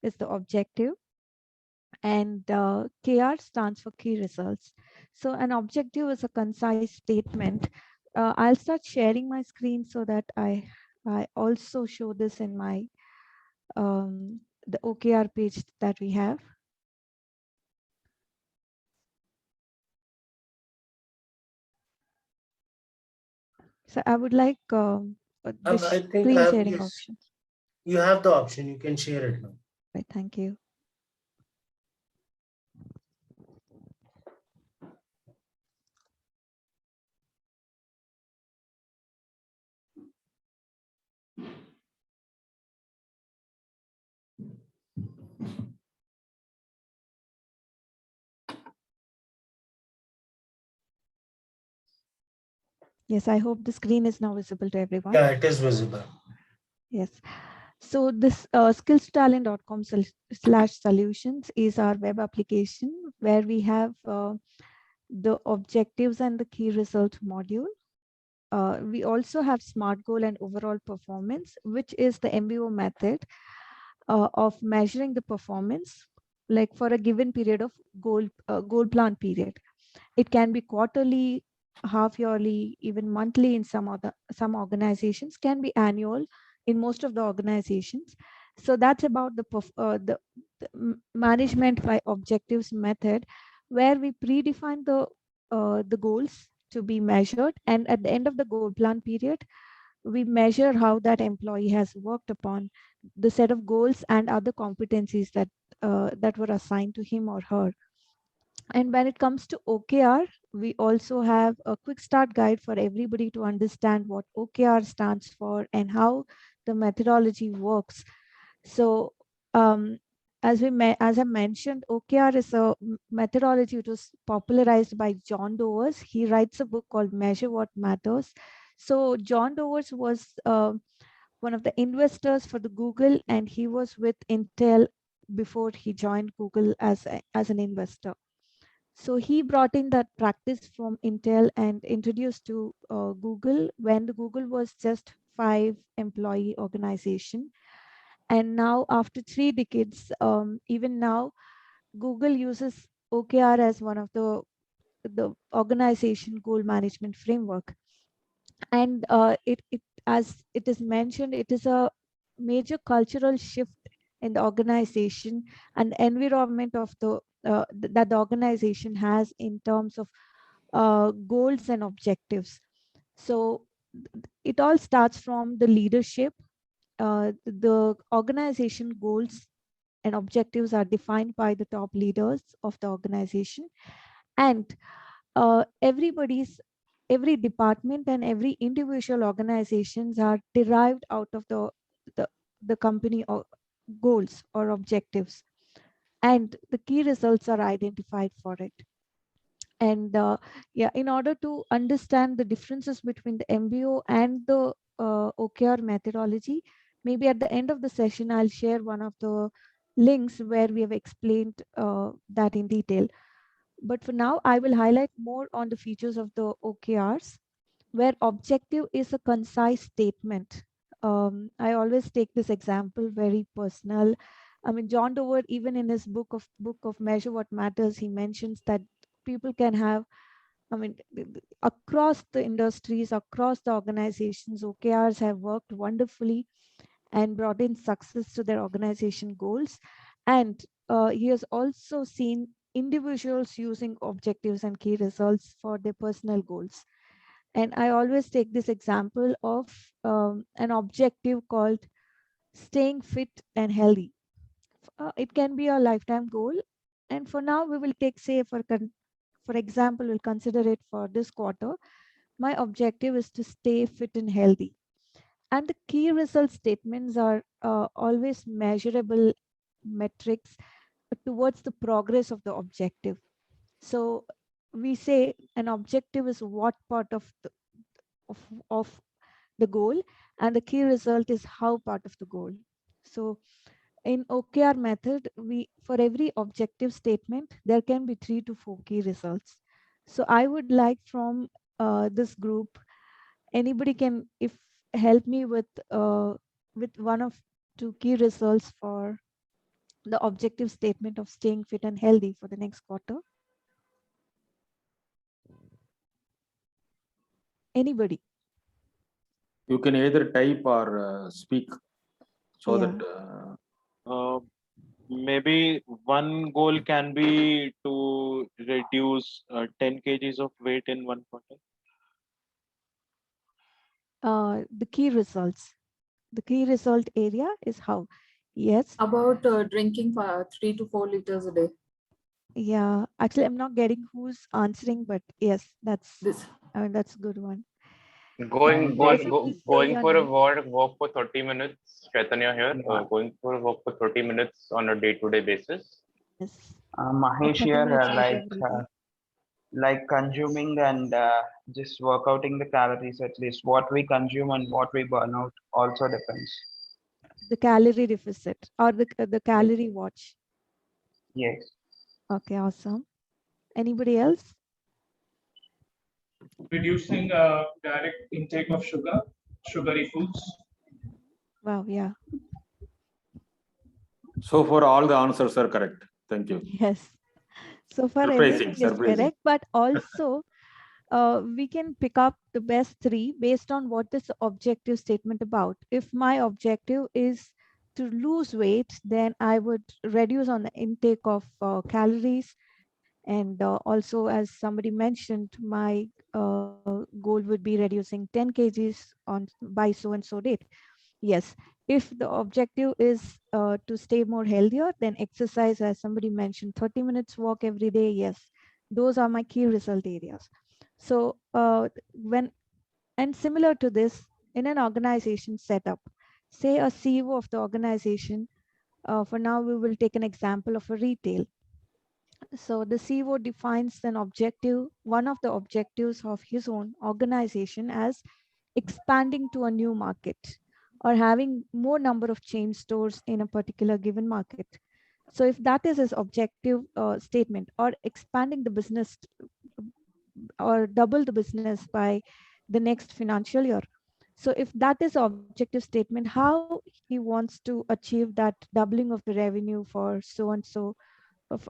is the objective, and KR stands for key results. So an objective is a concise statement. I'll start sharing my screen so that I also show this in my the OKR page that we have. So I would like the I think screen sharing yes, option. you have the option. You can share it now. Right, thank you. Yes, I hope the screen is now visible to everyone. Yeah, it is visible. Yes. So this skillstalent.com slash solutions is our web application where we have the objectives and the key result module. We also have SMART goal and overall performance, which is the MBO method of measuring the performance, like for a given period of goal plan period. It can be quarterly, half yearly, even monthly in some organizations, can be annual in most of the organizations. So that's about the management by objectives method, where we predefine the goals to be measured, and at the end of the goal plan period, we measure how that employee has worked upon the set of goals and other competencies that were assigned to him or her. And when it comes to OKR, we also have a quick start guide for everybody to understand what OKR stands for and how the methodology works. So, um, as I mentioned, OKR is a methodology which was popularized by John Dovers. He writes a book called Measure What Matters. So, John Dovers was one of the investors for the Google, and he was with Intel before he joined Google as an investor. So he brought in that practice from Intel and introduced to Google when the Google was just 5 employee organization. And now after 3 decades, even now, Google uses OKR as one of the organization goal management framework. And it as it is mentioned, it is a major cultural shift in the organization and environment of that the organization has in terms of goals and objectives. So it all starts from the leadership. The organization goals and objectives are defined by the top leaders of the organization, and every department and every individual organizations are derived out of the, the company or goals or objectives, and the key results are identified for it. And yeah, in order to understand the differences between the MBO and the OKR methodology, maybe at the end of the session, I'll share one of the links where we have explained that in detail. But for now, I will highlight more on the features of the OKRs, where objective is a concise statement. I always take this example very personal. I mean, John Dover, even in his book of Measure What Matters, he mentions that people can have, I mean, across the industries, across the organizations, OKRs have worked wonderfully and brought in success to their organization goals. And he has also seen individuals using objectives and key results for their personal goals. And I always take this example of an objective called staying fit and healthy. It can be a lifetime goal. And for now, we will take, say, for example, we'll consider it for this quarter. My objective is to stay fit and healthy. And the key result statements are always measurable metrics towards the progress of the objective. So we say an objective is what part of the goal, and the key result is how part of the goal. So in OKR method, we for every objective statement, there can be 3 to 4 key results. So I would like from this group, anybody can if help me with one of 2 key results for the objective statement of staying fit and healthy for the next quarter? Anybody? You can either type or speak so Yeah. that Maybe one goal can be to reduce 10 kgs of weight in 1 quarter. The key results. The key result area is how? Yes. About drinking 3 to 4 liters a day. Yeah. Actually, I'm not getting who's answering, but yes, that's This. that's a good one. Going Basically say going your for a name. walk for 30 minutes. Chaitanya here. Going for a walk for 30 minutes on a day-to-day basis. Yes. Mahesh 30 here, minutes walk every day. like consuming and just workouting the calories at least. What we consume and what we burn out also depends. The calorie deficit or the calorie watch. Yes. Okay, awesome. Anybody else? Reducing direct intake of sugary foods. Wow, yeah. so far all the answers are correct. Thank you. Yes. So far Surprising, everything is surprising. correct, but also we can pick up the best 3 based on what this objective statement about. If my objective is to lose weight, then I would reduce on the intake of calories. And also, as somebody mentioned, my goal would be reducing 10 kgs on by so and so date. Yes, if the objective is to stay more healthier, then exercise, as somebody mentioned, 30 minutes walk every day. Yes, those are my key result areas. So and similar to this, in an organization setup, say a CEO of the organization, for now we will take an example of a retail. So the CEO defines an objective, one of the objectives of his own organization as expanding to a new market or having more number of chain stores in a particular given market. So if that is his objective statement, or expanding the business or double the business by the next financial year. So if that is objective statement, how he wants to achieve that doubling of the revenue for so and so,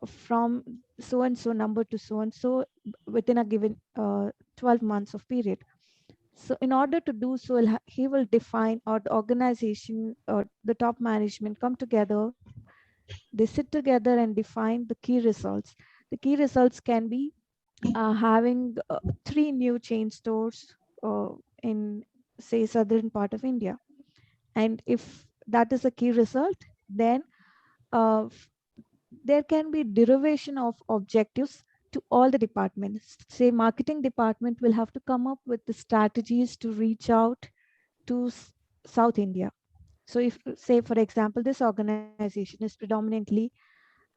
from so and so number to so and so within a given 12 months of period. So in order to do so, he will define, or the organization or the top management come together, they sit together and define the key results. The key results can be having 3 new chain stores in, say, southern part of India. And if that is a key result, then there can be derivation of objectives to all the departments. Say marketing department will have to come up with the strategies to reach out to South India. So if, say, for example, this organization is predominantly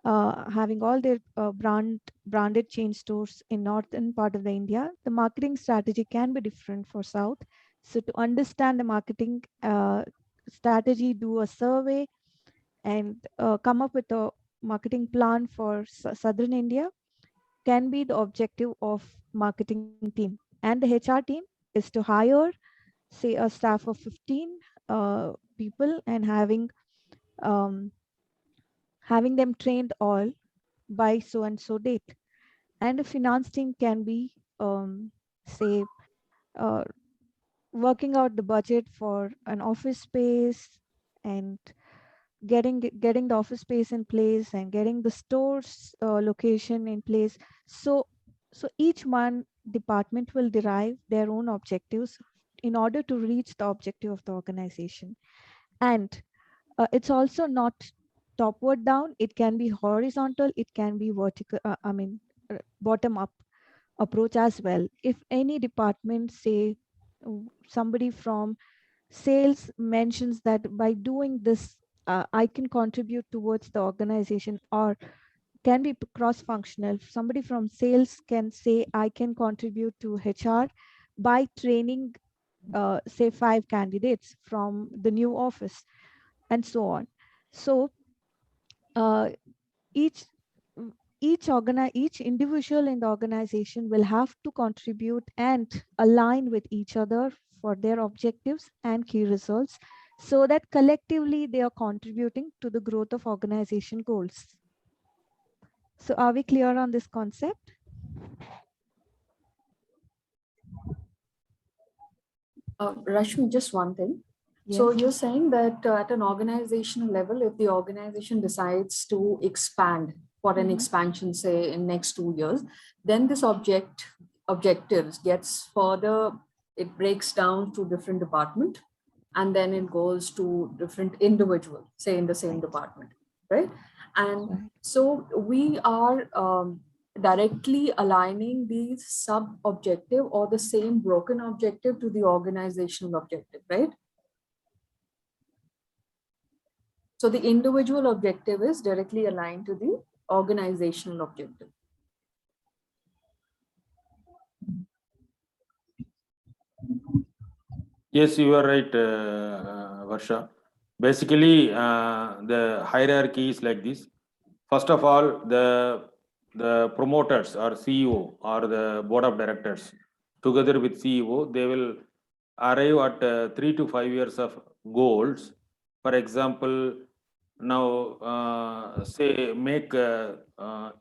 having all their branded chain stores in northern part of the India, the marketing strategy can be different for South. So to understand the marketing strategy, do a survey and come up with a marketing plan for southern India can be the objective of marketing team. And the HR team is to hire, say, a staff of 15 people and having them trained all by so and so date. And the finance team can be say working out the budget for an office space and getting the office space in place and getting the stores location in place. So each one department will derive their own objectives in order to reach the objective of the organization. And it's also not topward down, it can be horizontal, it can be vertical, bottom up approach as well. If any department, say somebody from sales mentions that by doing this I can contribute towards the organization, or can be cross-functional. Somebody from sales can say I can contribute to HR by training say 5 candidates from the new office, and so on. So each individual in the organization will have to contribute and align with each other for their objectives and key results. so that collectively they are contributing to the growth of organization goals. So are we clear on this concept? Rashmi, just one thing. So you're saying that at an organizational level, if the organization decides to expand for an expansion, say in next 2 years, then this objectives gets further, it breaks down to different department, and then it goes to different individual, say in the same department, right? And so we are directly aligning the sub-objective or the same broken objective to the organizational objective, right? So the individual objective is directly aligned to the organizational objective. Yes, you are right, Varsha. Basically, the hierarchy is like this. First of all, the promoters or CEO or the board of directors, together with CEO, they will arrive at 3 to 5 years of goals. For example, now say make a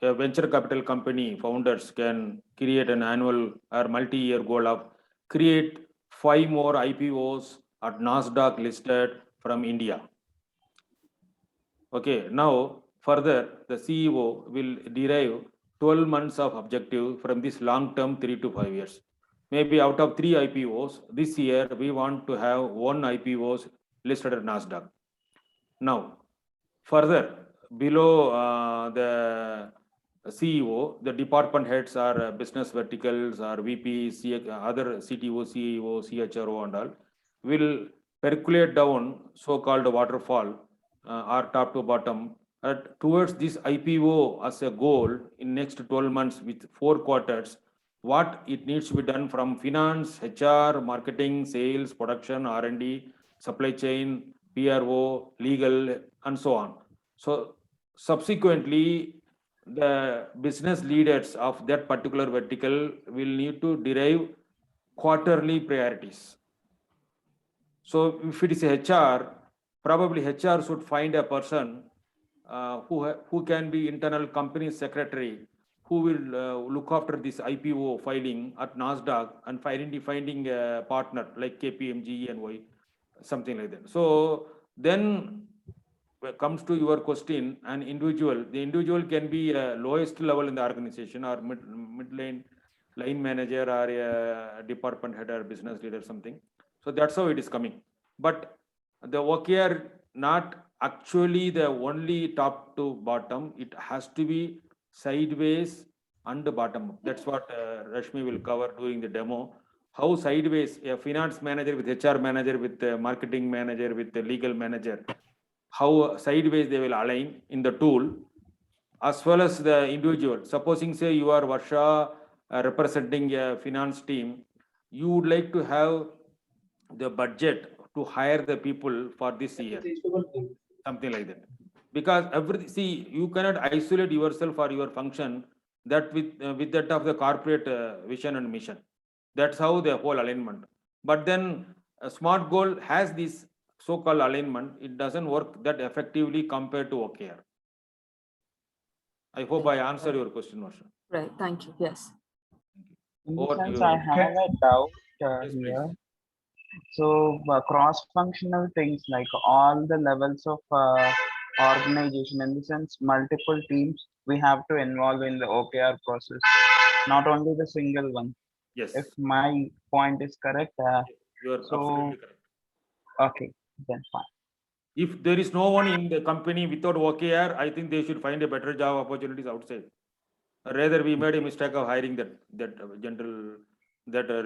venture capital company founders can create an annual or multi-year goal of create 5 more IPOs at NASDAQ listed from India. Okay, now further the CEO will derive 12 months of objective from this long-term 3 to 5 years. Maybe out of 3 IPOs this year, we want to have 1 IPOs listed at NASDAQ. Now, further below the CEO, the department heads are business verticals or VP, other CTO, CEO, CHRO and all will percolate down so-called waterfall or top to bottom towards this IPO as a goal in next 12 months with 4 quarters, what it needs to be done from finance, HR, marketing, sales, production, R&D, supply chain, PRO, legal, and so on. So subsequently, the business leaders of that particular vertical will need to derive quarterly priorities. So if it is HR, probably HR should find a person who can be internal company secretary, who will look after this IPO filing at NASDAQ and finding a partner like KPMG and Y, something like that. So then comes to your question, the individual can be lowest level in the organization or mid line manager or a department head or business leader, something. So that's how it is coming. But the OKR not actually the only top to bottom, it has to be sideways and bottom up. That's what Rashmi will cover during the demo. How sideways a finance manager with HR manager with the marketing manager with the legal manager, how sideways they will align in the tool, as well as the individual. Supposing say you are Varsha representing a finance team, you would like to have the budget to hire the people for this year, something like that. Because you cannot isolate yourself or your function that with that of the corporate vision and mission. That's how the whole alignment. But then a SMART goal has this so-called alignment. It doesn't work that effectively compared to OKR. I hope I answered your question, Varsha. Right, thank you, yes. In Over the to sense, you. I have a doubt Yes, please. here. So cross-functional things like all the levels of organization, in the sense multiple teams, we have to involve in the OKR process, not only the single one. Yes, If my point is correct, you are so- absolutely correct. okay, then fine. If there is no one in the company without OKR, I think they should find a better job opportunities outside. Rather, we made a mistake of hiring that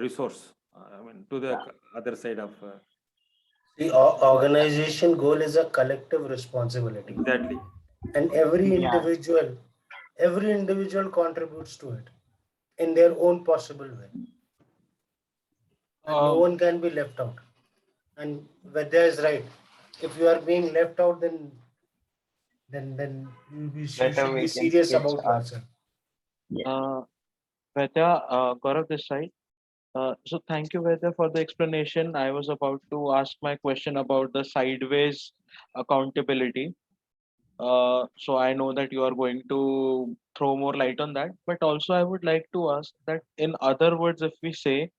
resource. To the other side of. The organization goal is a collective responsibility. Exactly. And every Yeah. individual contributes to it in their own possible way. And no one can be left out. And Vedya is right. If you are being left out, then you should Better we be can serious skip about our- yourself. Vedya, Gaurav this side. So thank you, Vedha, for the explanation. I was about to ask my question about the sideways accountability. So I know that you are going to throw more light on that, but also I would like to ask that in other words, if we say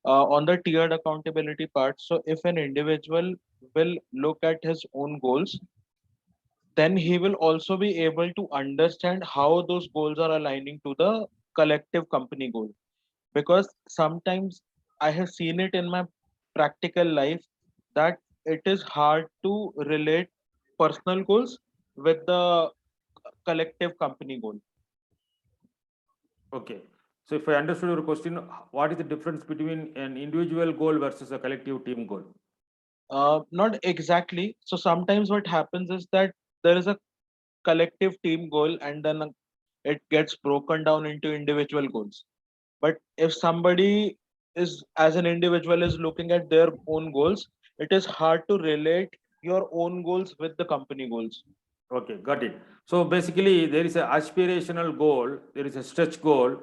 on the tiered accountability part, so if an individual will look at his own goals, then he will also be able to understand how those goals are aligning to the collective company goal. Because sometimes I have seen it in my practical life that it is hard to relate personal goals with the collective company goal. Okay. So if I understood your question, what is the difference between an individual goal versus a collective team goal? Not exactly. So sometimes what happens is that there is a collective team goal and then it gets broken down into individual goals. But if somebody is, as an individual, is looking at their own goals, it is hard to relate your own goals with the company goals. Okay, got it. So basically, there is an aspirational goal, there is a stretch goal,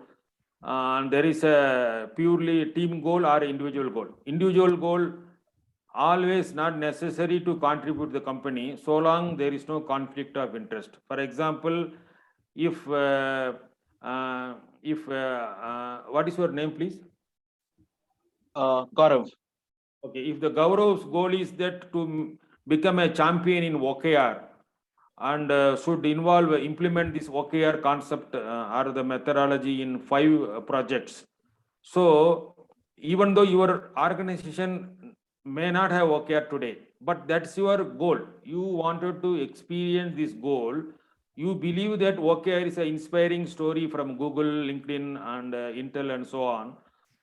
and there is a purely team goal or individual goal. Individual goal always not necessary to contribute the company so long there is no conflict of interest. For example, if what is your name, please? Gaurav. Okay, if the Gaurav's goal is that to become a champion in OKR and should implement this OKR concept or the methodology in 5 projects. So even though your organization may not have OKR today, but that's your goal. You wanted to experience this goal. You believe that OKR is an inspiring story from Google, LinkedIn, and Intel, and so on.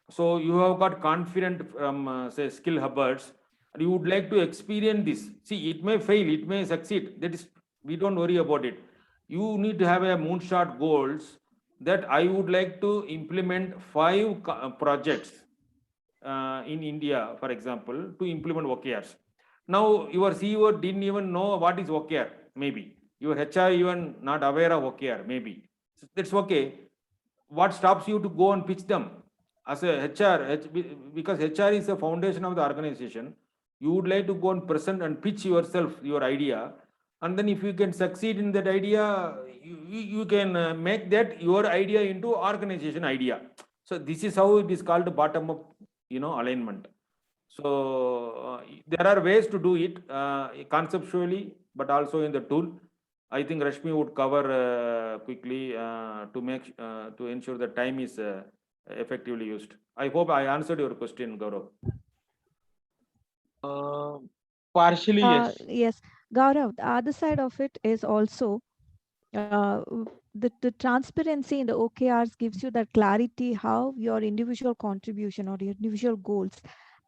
So you have got confident from say skill hubbers, and you would like to experience this. See, it may fail, it may succeed. That is, we don't worry about it. You need to have a moonshot goals that I would like to implement 5 projects in India, for example, to implement OKRs. Now your CEO didn't even know what is OKR. Maybe your HR even not aware of OKR. Maybe so that's okay. What stops you to go and pitch them? As a HR, because HR is the foundation of the organization, you would like to go and present and pitch yourself, your idea. And then if you can succeed in that idea, you can make that your idea into organization idea. So this is how it is called bottom up, alignment. So there are ways to do it conceptually, but also in the tool. I think Rashmi would cover quickly to ensure the time is effectively used. I hope I answered your question, Gaurav. Partially, yes. Yes, Gaurav, the other side of it is also the transparency in the OKRs gives you that clarity how your individual contribution or your individual goals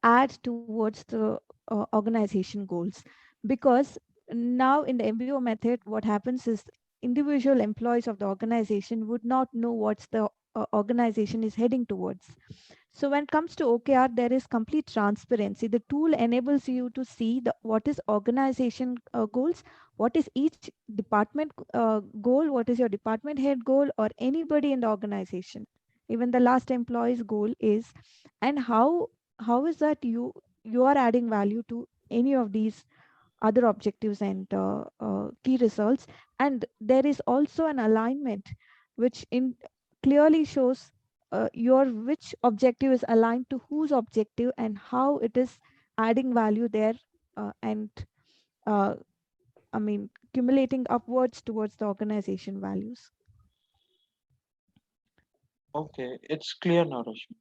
add towards the organization goals. Because now in the MBO method, what happens is individual employees of the organization would not know what's the organization is heading towards. So when it comes to OKR, there is complete transparency. The tool enables you to see what is organization goals, what is each department goal, what is your department head goal, or anybody in the organization, even the last employee's goal is, and how is that you are adding value to any of these other objectives and key results. And there is also an alignment which clearly shows your which objective is aligned to whose objective and how it is adding value there, and accumulating upwards towards the organization values. Okay, it's clear now, Rashmi.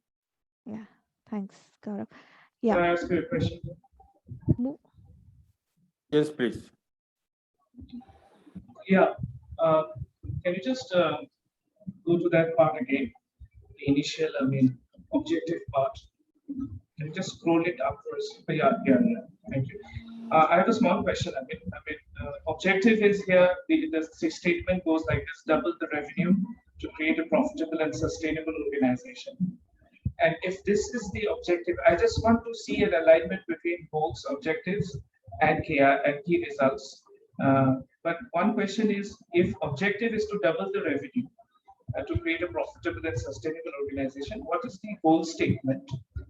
Yeah, thanks, Gaurav. Can I Yeah. ask you a question? Yes, please. Yeah. Can you just go to that part again? The initial, objective part. Can you just scroll it up first? Yeah. Thank you. I have a small question. Objective is here. The statement goes like this: double the revenue to create a profitable and sustainable organization. And if this is the objective, I just want to see an alignment between goals, objectives, and key results. But one question is, if objective is to double the revenue, to create a profitable and sustainable organization. What is the goal statement?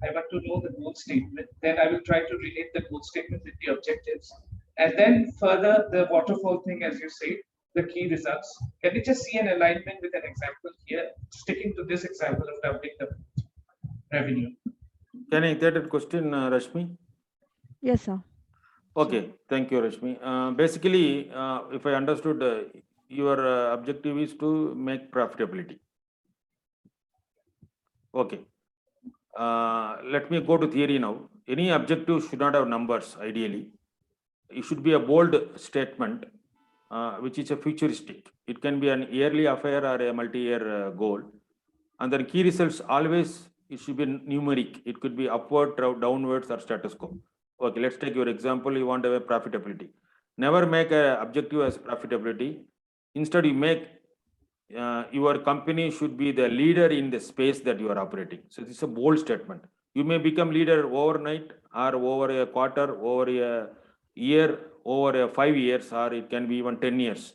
I want to know the goal statement. Then I will try to relate the goal statement with the objectives. And then further the waterfall thing, as you say, the key results. Can we just see an alignment with an example here? Sticking to this example of doubling the revenue. Can I get that question, Rashmi? Yes, sir. Okay, thank you, Rashmi. Basically, if I understood, your objective is to make profitability. Okay. Let me go to theory now. Any objective should not have numbers, ideally. It should be a bold statement, which is a futuristic. It can be an yearly affair or a multi-year goal. And then key results always, it should be numeric. It could be upward, downwards, or status quo. Okay, let's take your example. You want to have a profitability. Never make an objective as profitability. Instead, you make your company should be the leader in the space that you are operating. So this is a bold statement. You may become leader overnight or over a quarter, over a year, over 5 years, or it can be even 10 years.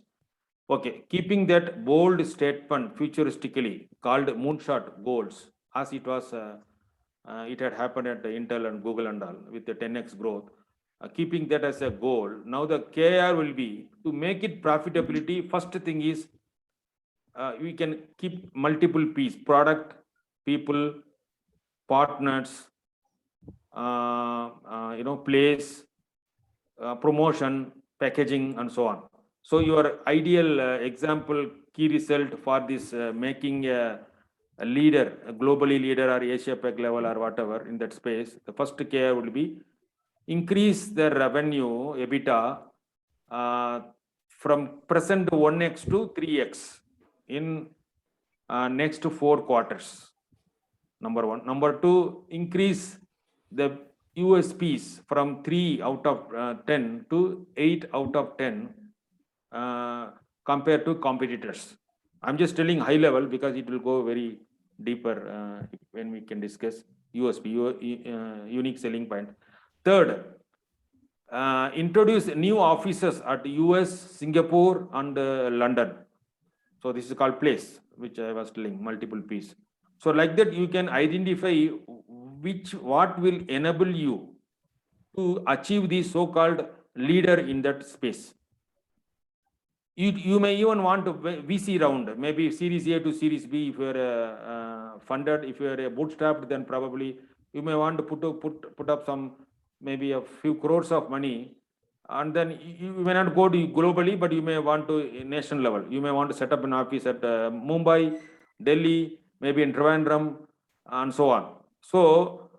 Okay, keeping that bold statement futuristically called moonshot goals, as it was, it had happened at Intel and Google and all with the 10x growth. Keeping that as a goal, now the KR will be to make it profitability. First thing is, we can keep multiple pieces: product, people, partners, place, promotion, packaging, and so on. So your ideal example key result for this making a leader, a globally leader or Asia Pac level or whatever in that space, the first KR will be increase the revenue EBITDA from present 1x to 3x in next 4 quarters. Number one. Number two, increase the USPs from 3 out of 10 to 8 out of 10 compared to competitors. I'm just telling high level because it will go very deeper when we can discuss USP, unique selling point. Third, introduce new offices at US, Singapore, and London. So this is called place, which I was telling, multiple piece. So like that, you can identify what will enable you to achieve the so-called leader in that space. You may even want to VC round, maybe Series A to Series B. If you're funded, if you're bootstrapped, then probably you may want to put up some, maybe a few crores of money, and then you may not go to globally, but you may want to national level. You may want to set up an office at Mumbai, Delhi, maybe in Trivandrum, and so on. So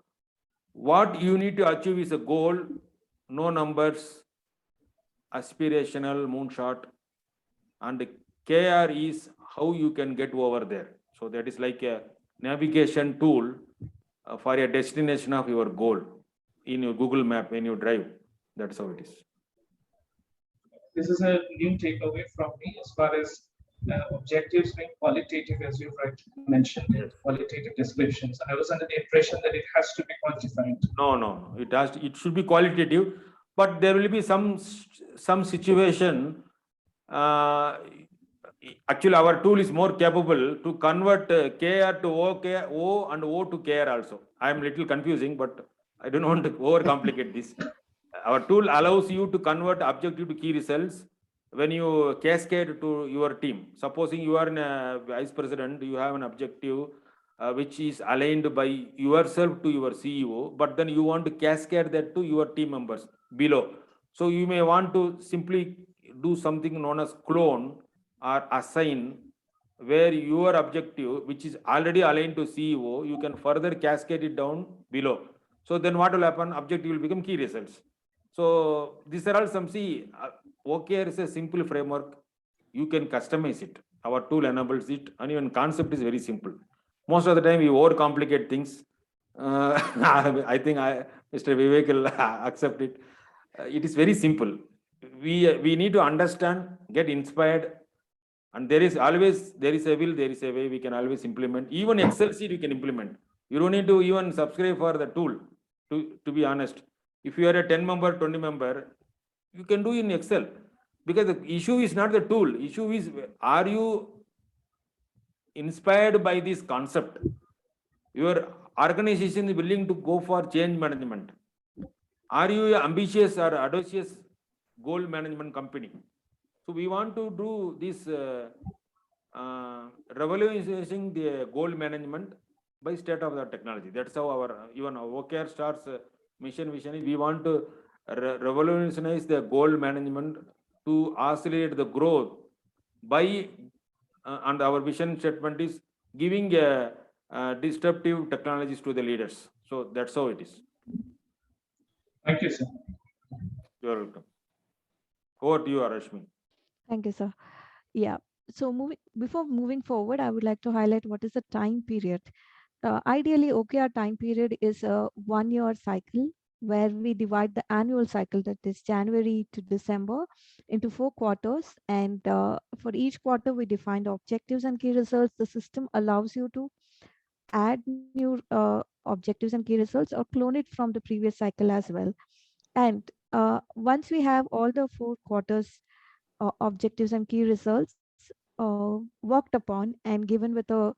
what you need to achieve is a goal, no numbers, aspirational moonshot, and KR is how you can get over there. So that is like a navigation tool for a destination of your goal in your Google map when you drive. That's how it is. This is a new takeaway from me as far as objectives being qualitative, as you've mentioned, qualitative descriptions. I was under the impression that it has to be quantified. No. It should be qualitative, but there will be some situation. Actually, our tool is more capable to convert KR to O and O to KR also. I am little confusing, but I don't want to overcomplicate this. Our tool allows you to convert objective to key results when you cascade to your team. Supposing you are a vice president, you have an objective which is aligned by yourself to your CEO, but then you want to cascade that to your team members below. So you may want to simply do something known as clone or assign, where your objective, which is already aligned to CEO, you can further cascade it down below. So then what will happen? Objective will become key results. So these are all some, OKR is a simple framework. You can customize it. Our tool enables it, and even concept is very simple. Most of the time we overcomplicate things. I think Mr. Vivek will accept it. It is very simple. We need to understand, get inspired, and there is a will, there is a way we can always implement. Even Excel sheet you can implement. You don't need to even subscribe for the tool, to be honest. If you are a 10-member, 20-member, you can do in Excel, because the issue is not the tool. Issue is, are you inspired by this concept, your organization is willing to go for change management. Are you an ambitious or audacious goal management company? So we want to do this revolutionizing the goal management by state of the technology. That's how our even our OKR starts mission vision is we want to revolutionize the goal management to accelerate the growth by and our vision statement is giving disruptive technologies to the leaders. So that's how it is. Thank you, sir. You're welcome. Over to you, Rashmi. Thank you, sir. Yeah. So before moving forward, I would like to highlight what is the time period. Ideally, OKR time period is a 1-year cycle where we divide the annual cycle, that is January to December, into 4 quarters. And for each quarter, we define the objectives and key results. The system allows you to add new objectives and key results or clone it from the previous cycle as well. And once we have all the 4 quarters objectives and key results worked upon and given with a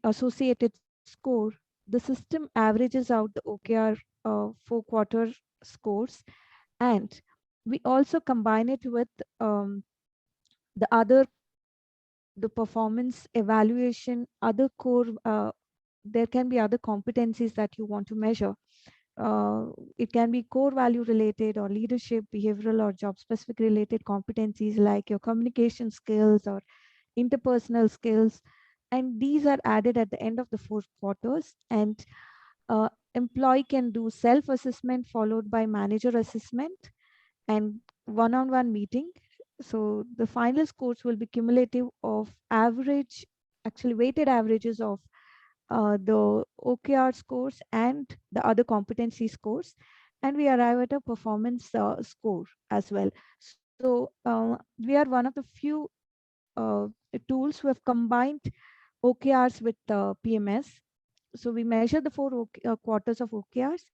associated score, the system averages out the OKR 4-quarter scores, and we also combine it with the performance evaluation, other core. There can be other competencies that you want to measure. It can be core value related or leadership, behavioral or job specific related competencies like your communication skills or interpersonal skills. And these are added at the end of the 4 quarters. And employee can do self-assessment followed by manager assessment and one-on-one meeting. So the final scores will be cumulative of average, actually weighted averages of the OKR scores and the other competency scores, and we arrive at a performance score as well. So we are one of the few tools who have combined OKRs with PMS. So we measure the 4 quarters of OKRs,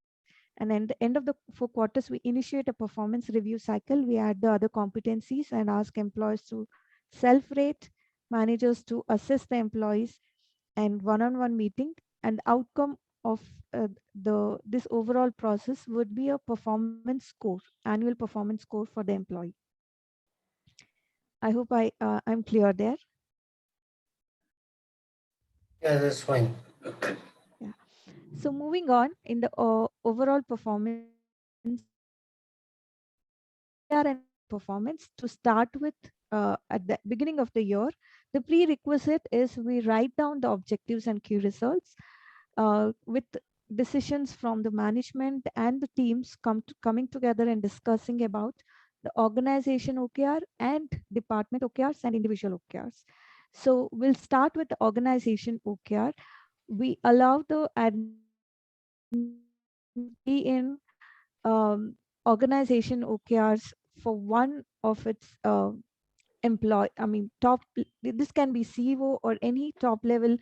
and at the end of the 4 quarters, we initiate a performance review cycle. We add the other competencies and ask employees to self-rate, managers to assess the employees, and one-on-one meeting. And outcome of this overall process would be a performance score, annual performance score for the employee. I hope I'm clear there. Yeah, that's fine. Yeah. So moving on in the overall performance, to start with at the beginning of the year, the prerequisite is we write down the objectives and key results with decisions from the management and the teams coming together and discussing about the organization OKR and department OKRs and individual OKRs. So we'll start with the organization OKR. We allow the admin in organization OKRs for one of its top, this can be CEO or any top level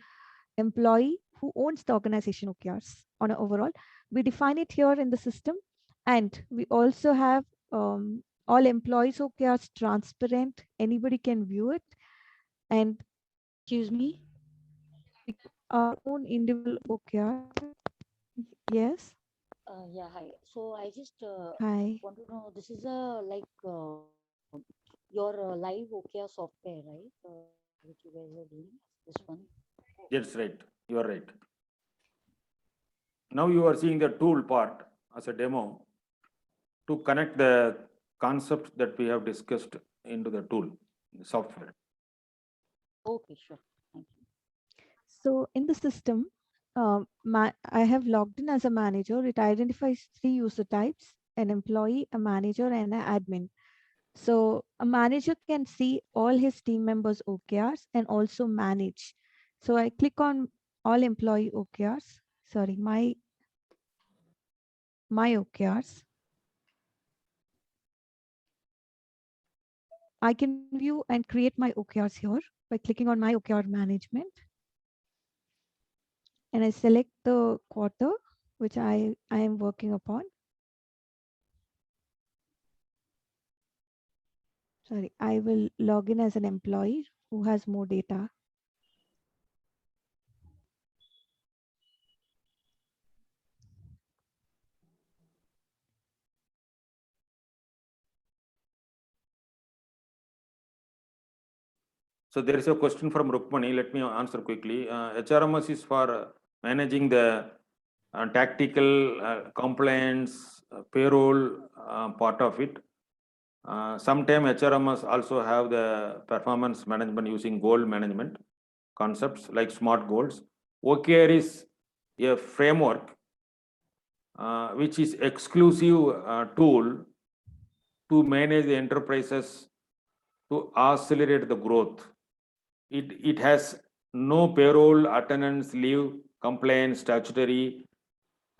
employee who owns the organization OKRs on an overall. We define it here in the system, and we also have all employees OKRs transparent. Anybody can view it, and excuse me, our own individual OKR. Yes. Yeah, hi. So I just Hi. want to know, this is a your live OKR software, right? Which you guys are doing, this one. That's right. You are right. Now you are seeing the tool part as a demo to connect the concepts that we have discussed into the tool, the software. Okay, sure. Thank you. So in the system, I have logged in as a manager. It identifies 3 user types: an employee, a manager, and an admin. So a manager can see all his team members' OKRs and also manage. So I click on all employee OKRs. Sorry, my OKRs. I can view and create my OKRs here by clicking on my OKR management. And I select the quarter which I am working upon. Sorry, I will log in as an employee who has more data. So there is a question from Rukmani. Let me answer quickly. HRMS is for managing the tactical compliance, payroll part of it. Sometimes HRMS also have the performance management using goal management concepts like SMART goals. OKR is a framework which is exclusive tool to manage the enterprises to accelerate the growth. It has no payroll, attendance, leave, compliance, statutory,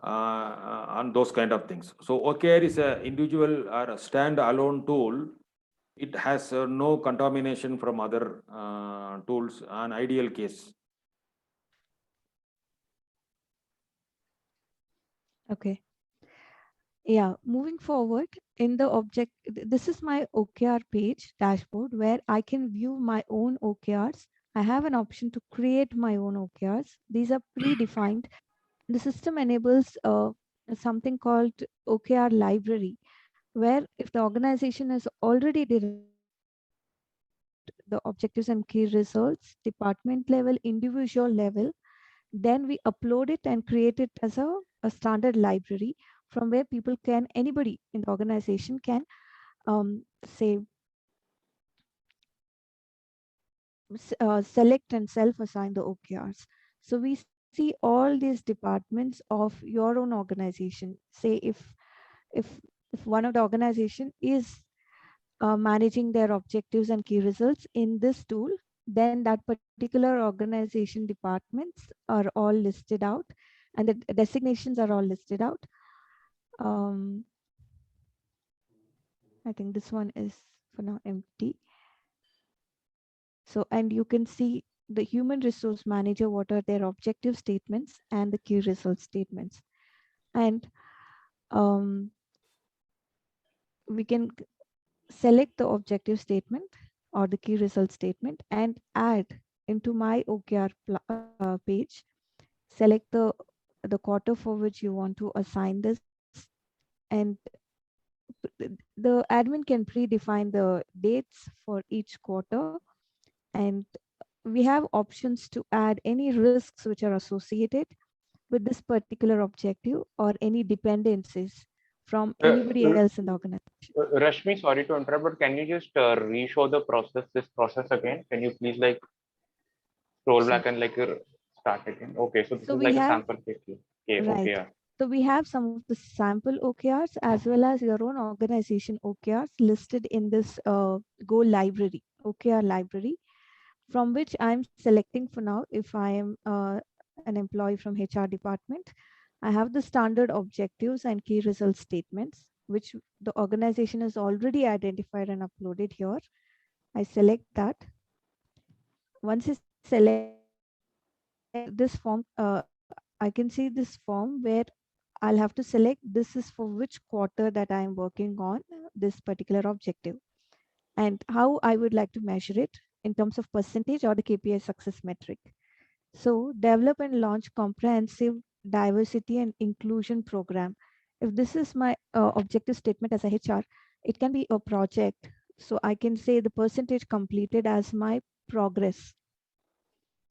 and those kind of things. So OKR is an individual or a stand-alone tool. It has no contamination from other tools, an ideal case. Okay. Yeah, moving forward in the object, this is my OKR page dashboard where I can view my own OKRs. I have an option to create my own OKRs. These are predefined. The system enables something called OKR library, where if the organization has already derived the objectives and key results, department level, individual level, then we upload it and create it as a standard library from where people can, anybody in the organization can say select and self-assign the OKRs. So we see all these departments of your own organization. Say if one of the organization is managing their objectives and key results in this tool, then that particular organization departments are all listed out and the designations are all listed out. I think this one is for now empty. So, and you can see the human resource manager, what are their objective statements and the key result statements. And we can select the objective statement or the key result statement and add into my OKR page, select the quarter for which you want to assign this, and the admin can predefine the dates for each quarter, and we have options to add any risks which are associated with this particular objective or any dependencies from anybody else in the organization. Rashmi, sorry to interrupt, but can you just re-show this process again? Can you please like scroll back and like start again? Okay, so this is like a sample case. Okay, right. okay, yeah. So we have some of the sample OKRs as well as your own organization OKRs listed in this Go library, OKR library, from which I'm selecting for now. If I am an employee from HR department, I have the standard objectives and key result statements, which the organization has already identified and uploaded here. I select that. Once I select this form, I can see this form where I'll have to select this is for which quarter that I'm working on this particular objective and how I would like to measure it in terms of percentage or the KPI success metric. So develop and launch comprehensive diversity and inclusion program. If this is my objective statement as a HR, it can be a project. So I can say the percentage completed as my progress.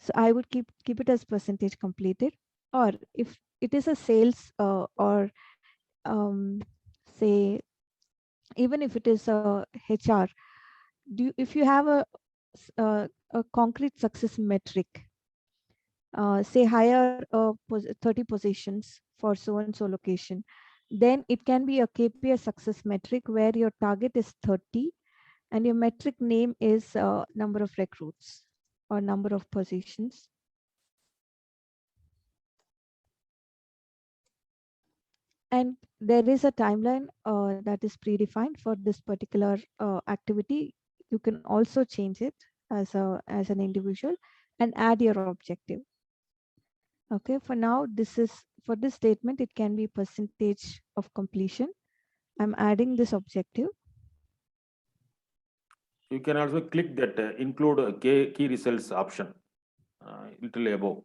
So I would keep it as percentage completed. Or if it is a sales or say, even if it is a HR, if you have a concrete success metric, say hire 30 positions for so and so location, then it can be a KPI success metric where your target is 30 and your metric name is number of recruits or number of positions. And there is a timeline that is predefined for this particular activity. You can also change it as an individual and add your objective. Okay, for now, for this statement, it can be percentage of completion. I'm adding this objective. You can also click that include key results option, little above.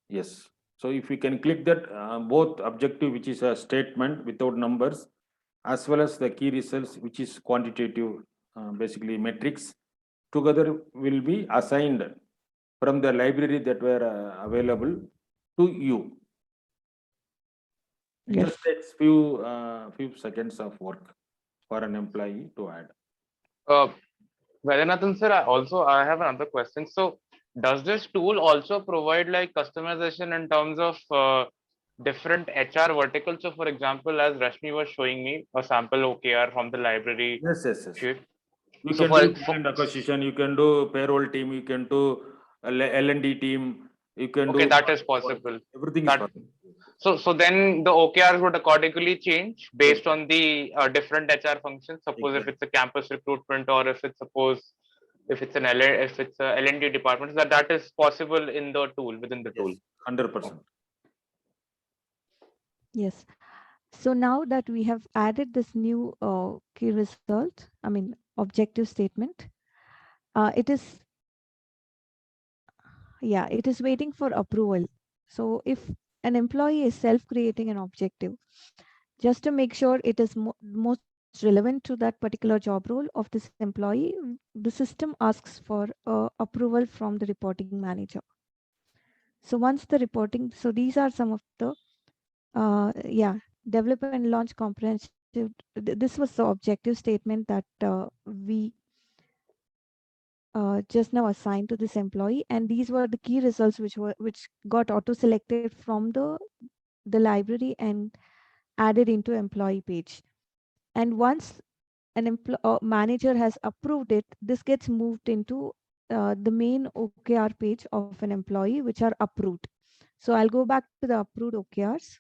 Yes. So if you can click that, both objective, which is a statement without numbers, as well as the key results, which is quantitative, basically metrics together will be assigned from the library that were available to you. It Yes. just takes few seconds of work for an employee to add. Vaidyanathan sir, I have another question. So does this tool also provide like customization in terms of different HR verticals? So for example, as Rashmi was showing me a sample OKR from the library. Yes. sheet. You So can for- do talent acquisition, you can do payroll team, you can do L&D team, you can do. Okay, that is possible. Everything That- is possible. So then the OKRs would accordingly change based on the different HR functions. Suppose if it's a campus recruitment, or if it's an if it's a L&D department, that is possible in the tool, within the tool. 100%. Yes. So now that we have added this new key result, I mean objective statement, it is waiting for approval. So if an employee is self-creating an objective, just to make sure it is most relevant to that particular job role of this employee, the system asks for approval from the reporting manager. So once the reporting, so these are some of the develop and launch comprehensive. This was the objective statement that we just now assigned to this employee, and these were the key results which got auto selected from the library and added into employee page. And once an manager has approved it, this gets moved into the main OKR page of an employee, which are approved. So I'll go back to the approved OKRs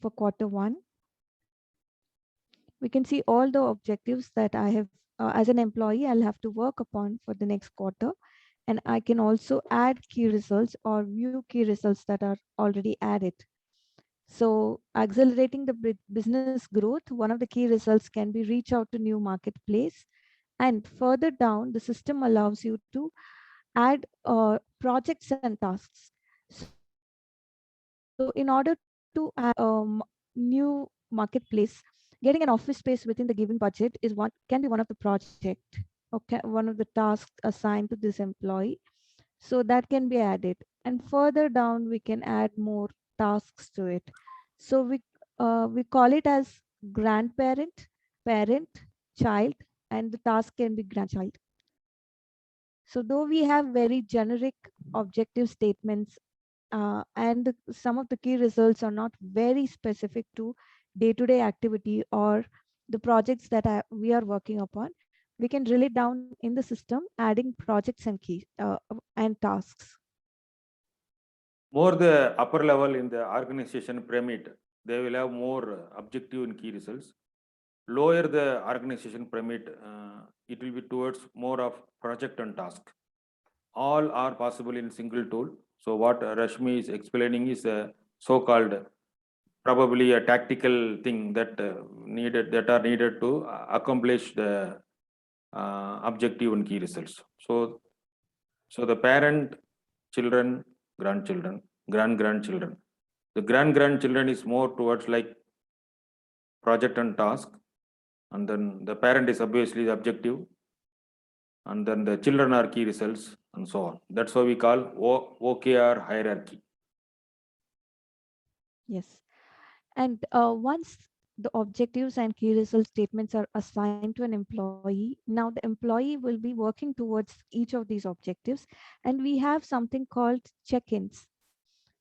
for Q1. We can see all the objectives that I have as an employee, I'll have to work upon for the next quarter. And I can also add key results or view key results that are already added. So accelerating the business growth, one of the key results can be reach out to new marketplace. And further down, the system allows you to add projects and tasks. So in order to add new marketplace, getting an office space within the given budget can be one of the project, okay, one of the tasks assigned to this employee. So that can be added. And further down, we can add more tasks to it. So we call it as grandparent, parent, child, and the task can be grandchild. So though we have very generic objective statements and some of the key results are not very specific to day-to-day activity or the projects that we are working upon, we can drill it down in the system, adding projects and key and tasks. More the upper level in the organization pyramid, they will have more objective and key results. Lower the organization pyramid, it will be towards more of project and task. All are possible in single tool. So what Rashmi is explaining is a so-called probably a tactical thing that are needed to accomplish the objective and key results. So the parent, children, grandchildren, grandchildren. The grandchildren is more towards like project and task, and then the parent is obviously the objective, and then the children are key results, and so on. That's what we call OKR hierarchy. Yes. And once the objectives and key result statements are assigned to an employee, now the employee will be working towards each of these objectives. And we have something called check-ins.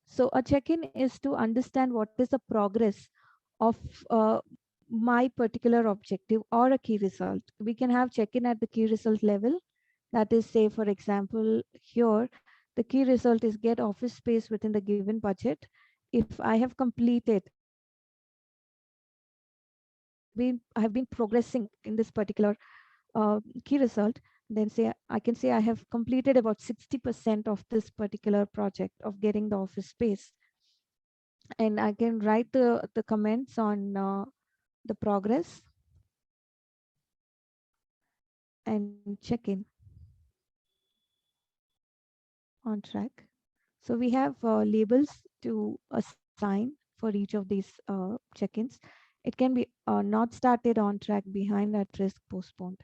So a check-in is to understand what is the progress of my particular objective or a key result. We can have check-in at the key result level. That is, say, for example, here, the key result is get office space within the given budget. If I have completed, I have been progressing in this particular key result, then I can say I have completed about 60% of this particular project of getting the office space. And I can write the comments on the progress and check in on track. So we have labels to assign for each of these check-ins. It can be not started, on track, behind, at risk, postponed.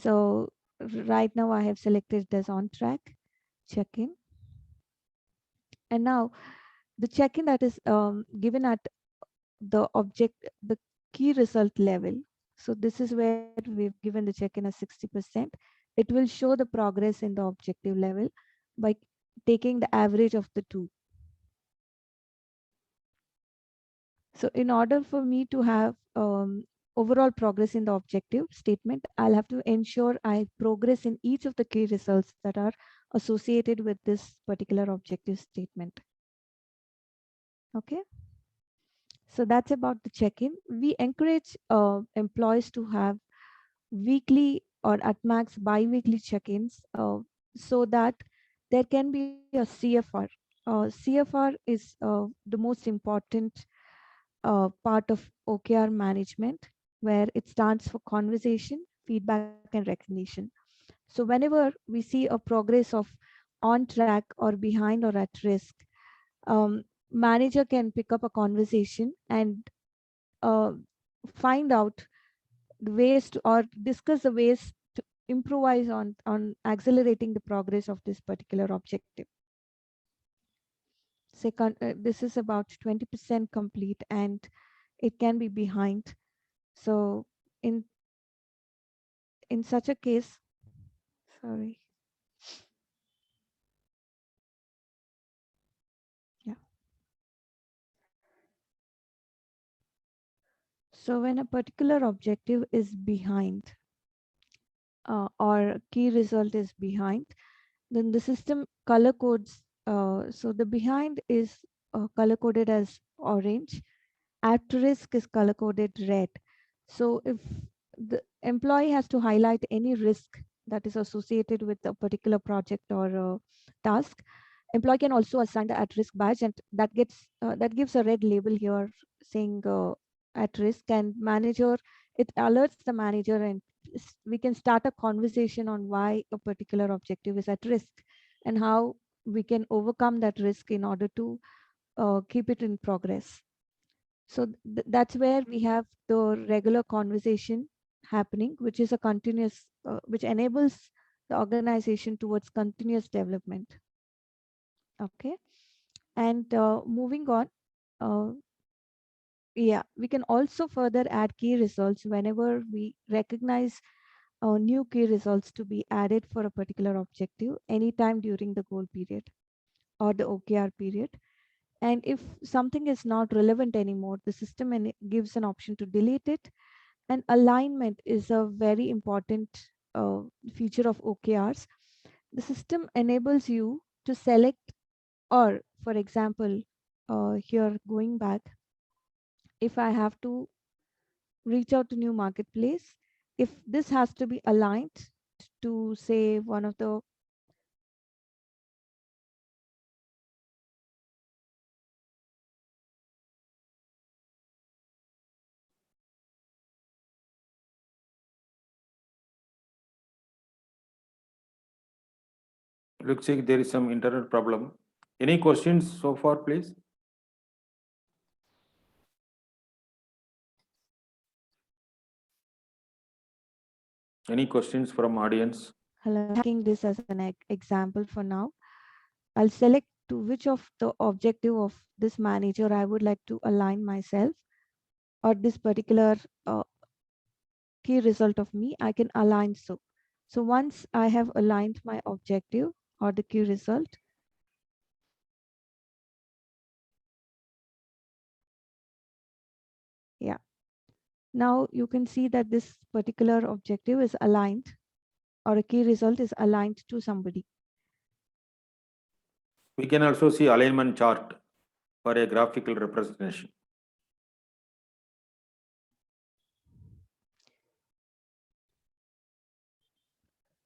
So right now I have selected it as on track, check-in. And now the check-in that is given at the key result level. So this is where we've given the check-in as 60%. It will show the progress in the objective level by taking the average of the two. So in order for me to have overall progress in the objective statement, I'll have to ensure I progress in each of the key results that are associated with this particular objective statement. Okay. So that's about the check-in. We encourage employees to have weekly or at max bi-weekly check-ins so that there can be a CFR. CFR is the most important part of OKR management, where it stands for conversation, feedback, and recognition. So whenever we see a progress of on track or behind or at risk, manager can pick up a conversation and find out the ways to, or discuss the ways to improvise on accelerating the progress of this particular objective. Second, this is about 20% complete and it can be behind. So in such a case, sorry. Yeah. So when a particular objective is behind or key result is behind, then the system color codes. So the behind is color coded as orange, at risk is color coded red. So if the employee has to highlight any risk that is associated with a particular project or task, employee can also assign the at risk badge, and that gives a red label here saying at risk, and manager, it alerts the manager, and we can start a conversation on why a particular objective is at risk and how we can overcome that risk in order to keep it in progress. So that's where we have the regular conversation happening, which is a continuous, which enables the organization towards continuous development. Okay. And moving on, yeah, we can also further add key results whenever we recognize new key results to be added for a particular objective anytime during the goal period or the OKR period. And if something is not relevant anymore, the system gives an option to delete it. And alignment is a very important feature of OKRs. The system enables you to select, or for example, here going back, if I have to reach out to new marketplace, if this has to be aligned to say one of the Looks like there is some internet problem. Any questions so far, please? Any questions from audience? Taking this as an example for now, I'll select to which of the objective of this manager I would like to align myself, or this particular key result of me, I can align. So once I have aligned my objective or the key result, yeah, now you can see that this particular objective is aligned, or a key result is aligned to somebody. We can also see alignment chart for a graphical representation.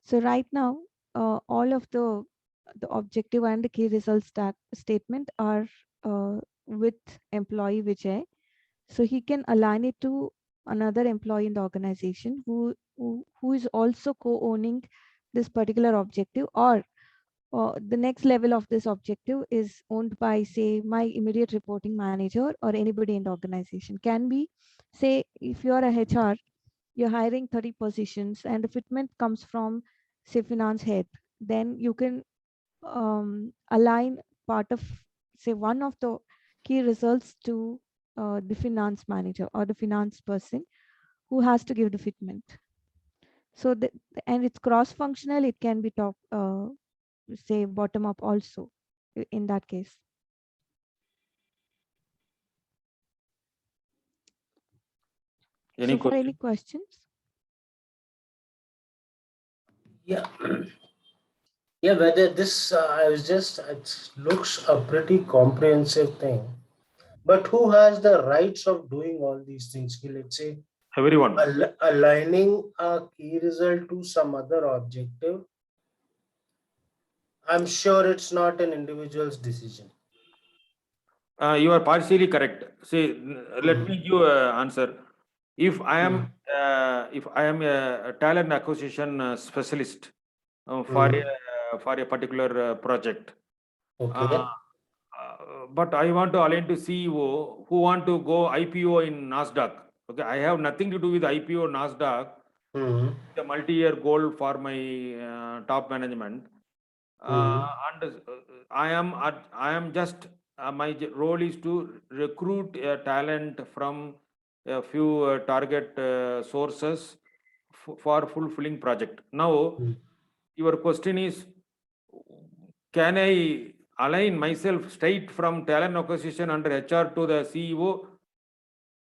So right now, all of the objective and the key results statement are with employee Vijay. So he can align it to another employee in the organization who is also co-owning this particular objective, or the next level of this objective is owned by, say, my immediate reporting manager or anybody in the organization. Can be, say, if you are a HR, you're hiring 30 positions and the fitment comes from, say, finance head, then you can align part of, say, one of the key results to the finance manager or the finance person who has to give the fitment. So and it's cross functional, it can be top say bottom up also in that case. Any So for any questions? Yeah. Yeah, whether this, I was just, it looks a pretty comprehensive thing. But who has the rights of doing all these things? Let's say Everyone. aligning a key result to some other objective. I'm sure it's not an individual's decision. You are partially correct. See, let me give an answer. If I am a talent acquisition specialist for a particular project, Okay. but I want to align to CEO who want to go IPO in Nasdaq. Okay, I have nothing to do with IPO Nasdaq. The multi-year goal for my top management, and I am just my role is to recruit a talent from a few target sources for fulfilling project. Now, your question is, can I align myself straight from talent acquisition under HR to the CEO?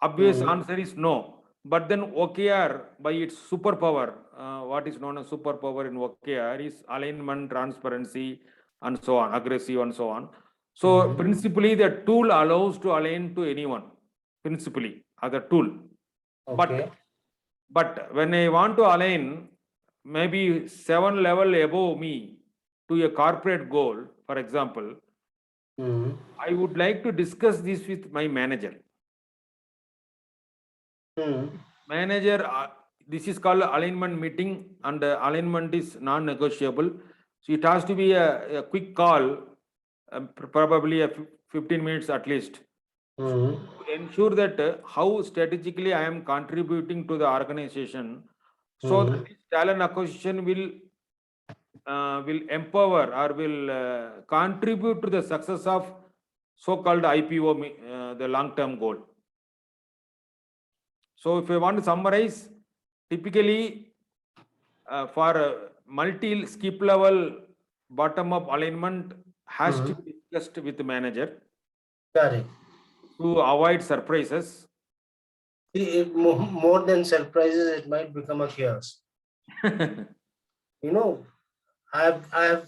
Obvious answer is no. But then OKR, by its superpower, what is known as superpower in OKR is alignment, transparency, and so on, aggressive and so on. So principally, the tool allows to align to anyone, principally, as a tool. Okay. But when I want to align maybe 7 level above me to a corporate goal, for example, I would like to discuss this with my manager. Manager, this is called alignment meeting, and alignment is non-negotiable. So it has to be a quick call, probably a 15 minutes at least. To ensure that how strategically I am contributing to the organization, so that this talent acquisition will empower or will contribute to the success of so-called IPO, the long-term goal. So if I want to summarize, typically for multi-skip level bottom-up alignment has to be discussed with the manager. Correct. To avoid surprises. More than surprises, it might become a chaos. I've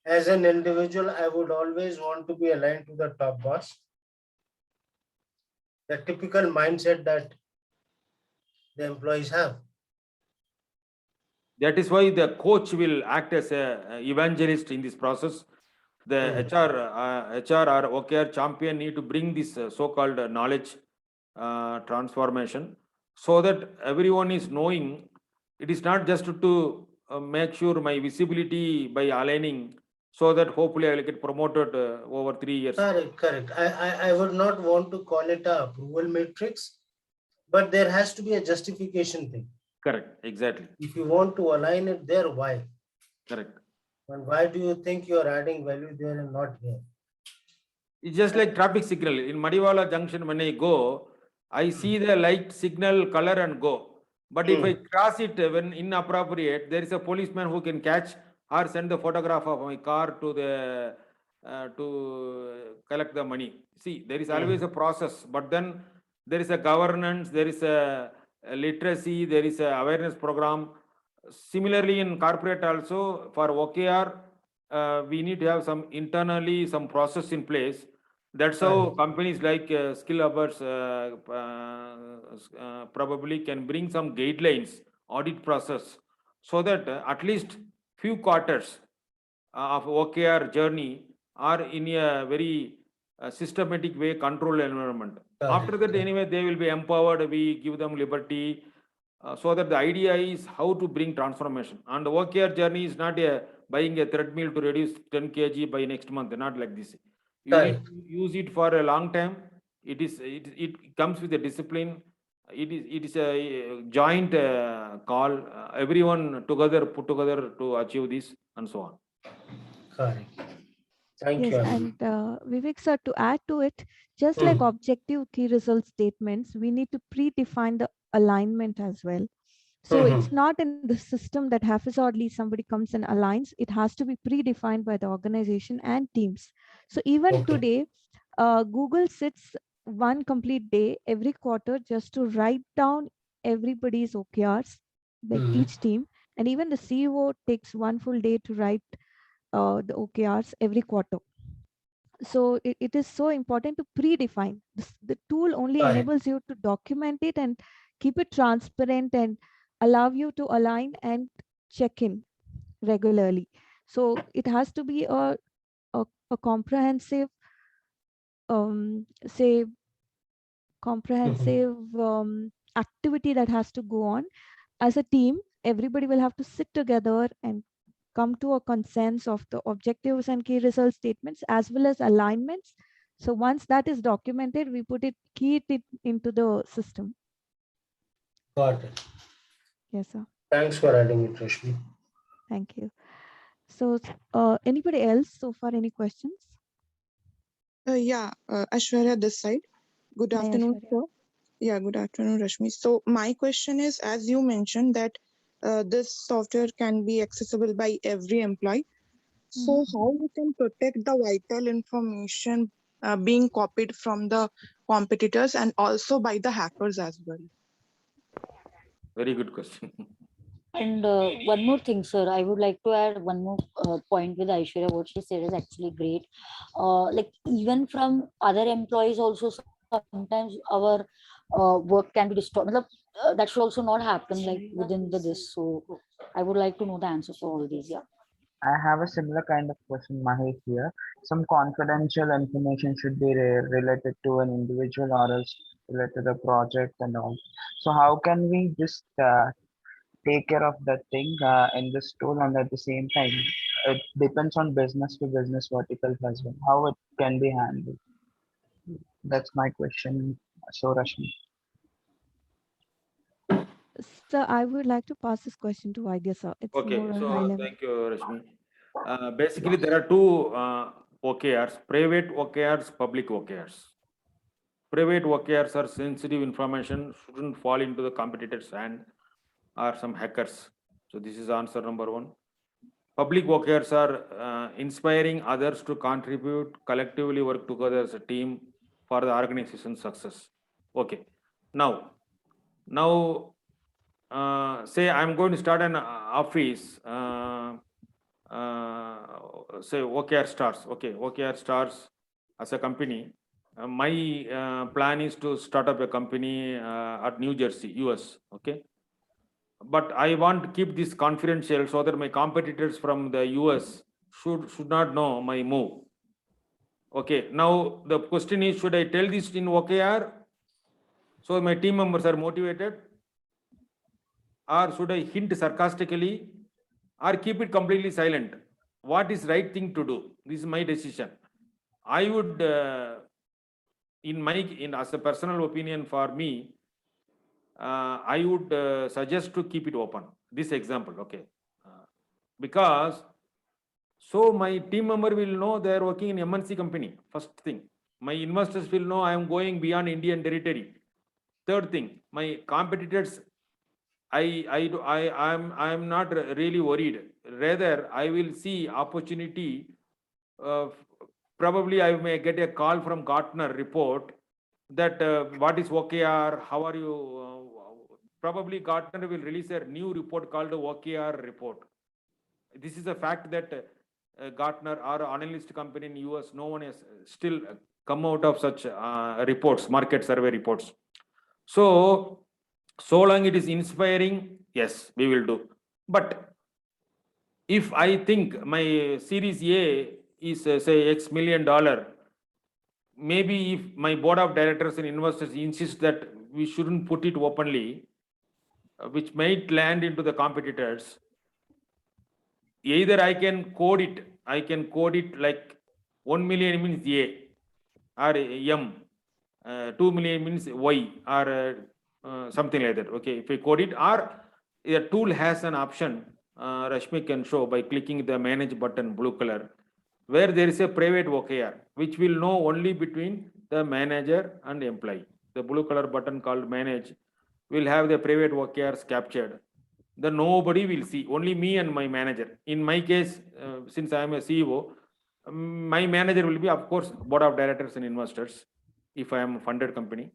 as an individual, I would always want to be aligned to the top boss. The typical mindset that the employees have. That is why the coach will act as an evangelist in this process. The HR or OKR champion need to bring this so-called knowledge transformation, so that everyone is knowing. It is not just to make sure my visibility by aligning, so that hopefully I will get promoted over 3 years. Correct. I would not want to call it a approval matrix, but there has to be a justification thing. Correct, exactly. If you want to align it there, why? Correct. And why do you think you are adding value there and not here? It's just like traffic signal. In Madiwala Junction, when I go, I see the light signal color and go. But if I cross it when inappropriate, there is a policeman who can catch or send the photograph of my car to the to collect the money. See, there is always a process, but then there is a governance, there is a literacy, there is a awareness program. Similarly, in corporate also, for OKR, we need to have some internally some process in place. That's how companies like SkillHubbers probably can bring some guidelines, audit process, so that at least few quarters of OKR journey are in a very systematic way controlled environment. After that, anyway, they will be empowered. We give them liberty. So that the idea is how to bring transformation. And the OKR journey is not buying a treadmill to reduce 10 kg by next month, not like this. You need to use it for a long time. It comes with a discipline, It is a joint call, everyone together, put together to achieve this and so on. Correct. Thank Yes, you. and Vivek sir, to add to it, just like objective key result statements, we need to predefine the alignment as well. So it's not in the system that haphazardly somebody comes and aligns. It has to be predefined by the organization and teams. So even today, Google sits one complete day every quarter just to write down everybody's OKRs, like each team, and even the CEO takes one full day to write the OKRs every quarter. So it is so important to predefine. The tool only Correct. enables you to document it and keep it transparent and allow you to align and check in regularly. So it has to be a comprehensive, say, comprehensive activity that has to go on. As a team, everybody will have to sit together and come to a consensus of the objectives and key result statements as well as alignments. So once that is documented, we key it into the system. Got it. Yes, sir. Thanks for adding it, Rashmi. Thank you. So anybody else so far, any questions? Ashwarya this side. Good Hi, afternoon, Aishwarya. sir. Yeah, good afternoon, Rashmi. So my question is, as you mentioned that this software can be accessible by every employee. So how you can protect the vital information being copied from the competitors and also by the hackers as well? Very good question. And one more thing, sir, I would like to add one more point with Aishwarya. What she said is actually great. Like even from other employees also, sometimes our work can be destroyed. That should also not happen like within this. So I would like to know the answer for all these. Yeah. I have a similar kind of question, Mahesh here. Some confidential information should be related to an individual or else related to the project and all. So how can we just take care of that thing in this tool, and at the same time, it depends on business to business verticals as well, how it can be handled? That's my question. So Rashmi. So I would like to pass this question to Vaidya sir. It's Okay, more so high level. thank you, Rashmi. Basically, there are two OKRs: private OKRs, public OKRs. Private OKRs are sensitive information, shouldn't fall into the competitor's hand or some hackers. So this is answer number one. Public OKRs are inspiring others to contribute, collectively work together as a team for the organization's success. Okay. Now, say I'm going to start an office. Say OKR Stars. Okay, OKR Stars as a company. My plan is to start up a company at New Jersey, US. Okay. But I want to keep this confidential so that my competitors from the US should not know my move. Okay, now the question is, should I tell this in OKR so my team members are motivated, or should I hint sarcastically, or keep it completely silent? What is right thing to do? This is my decision. I would, as a personal opinion for me, I would suggest to keep it open. This example, okay, because so my team member will know they are working in MNC company. First thing, my investors will know I am going beyond Indian territory. Third thing, my competitors, I am not really worried. Rather, I will see opportunity. Probably I may get a call from Gartner report that what is OKR, how are you? Probably Gartner will release a new report called the OKR report. This is a fact that Gartner or analyst company in US, no one has still come out of such reports, market survey reports. So long it is inspiring, yes, we will do. But if I think my Series A is say X $1 million, maybe if my board of directors and investors insist that we shouldn't put it openly, which might land into the competitors, either I can code it like 1 million means A or M, 2 million means Y, or something like that. Okay, if we code it, or a tool has an option, Rashmi can show by clicking the manage button, blue color, where there is a private OKR, which will know only between the manager and employee. The blue color button called manage will have the private OKRs captured. Then nobody will see, only me and my manager. In my case, since I am a CEO, my manager will be, of course, board of directors and investors, if I am a funded company.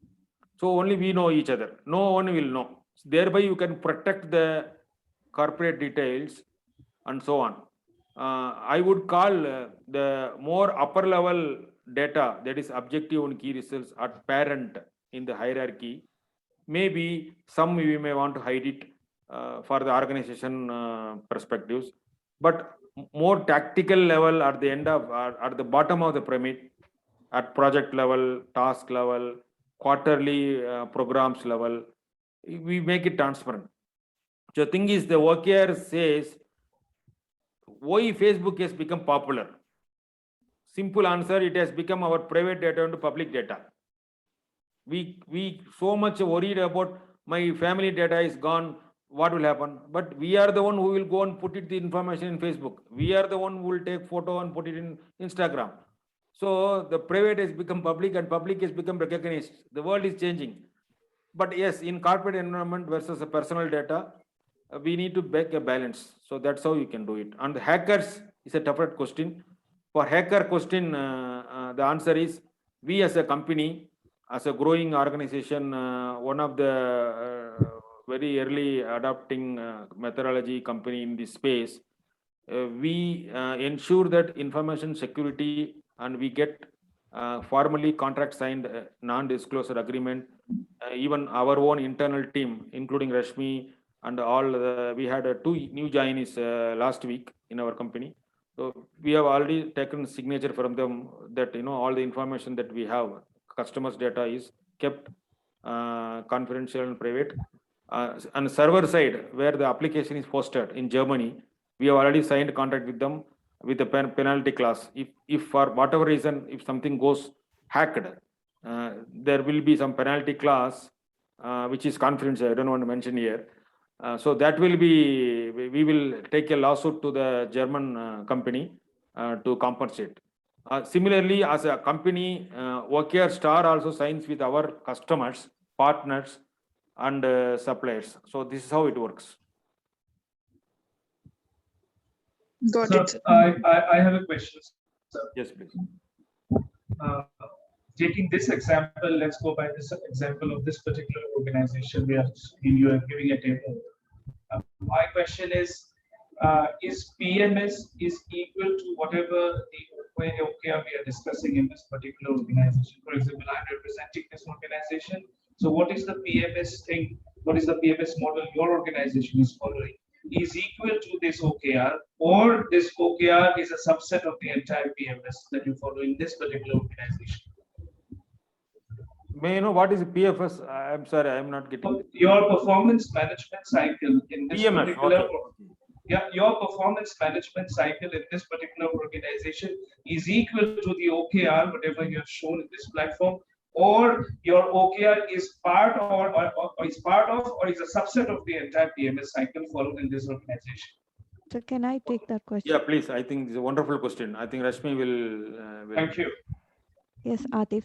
So only we know each other. No one will know. Thereby, you can protect the corporate details and so on. I would call the more upper level data, that is objective and key results, at parent in the hierarchy. Maybe some we may want to hide it for the organization perspectives, but more tactical level at the end of, at the bottom of the pyramid, at project level, task level, quarterly programs level, we make it transparent. So the thing is, the OKR says why Facebook has become popular. Simple answer, it has become our private data into public data. We so much worried about my family data is gone, what will happen? But we are the one who will go and put it, the information in Facebook. We are the one who will take photo and put it in Instagram. So the private has become public and public has become recognized. The world is changing. But yes, in corporate environment versus a personal data, we need to make a balance. So that's how you can do it. And the hackers is a tougher question. For hacker question, the answer is, we as a company, as a growing organization, one of the very early adopting methodology company in this space, we ensure that information security, and we get formally contract signed, non-disclosure agreement. Even our own internal team, including Rashmi and all, we had 2 new joinees last week in our company. So we have already taken signature from them that, you know, all the information that we have, customers' data is kept confidential and private. On the server side, where the application is hosted in Germany, we have already signed a contract with them with a penalty clause. If for whatever reason, if something goes hacked, there will be some penalty clause, which is confidential. I don't want to mention here. So that will be, we will take a lawsuit to the German company to compensate. Similarly, as a company, OKR Star also signs with our customers, partners, and suppliers. So this is how it works. Got So it. I have a question, sir. Yes, please. Taking this example, let's go by this example of this particular organization where you are giving a demo. My question is PMS is equal to whatever the OKR we are discussing in this particular organization? For example, I'm representing this organization. So what is the PMS thing? What is the PMS model your organization is following? Is equal to this OKR, or this OKR is a subset of the entire PMS that you follow in this particular organization? May you know what is PFS? I'm sorry, I'm not getting. Your performance management cycle in this PMS, particular, okay. Yeah, your performance management cycle in this particular organization is equal to the OKR, whatever you have shown in this platform, or your OKR is part or is part of, or is a subset of the entire PMS cycle followed in this organization. So can I take that question? Yeah, please. I think it's a wonderful question. I think Rashmi will. Thank you. Yes, Atif.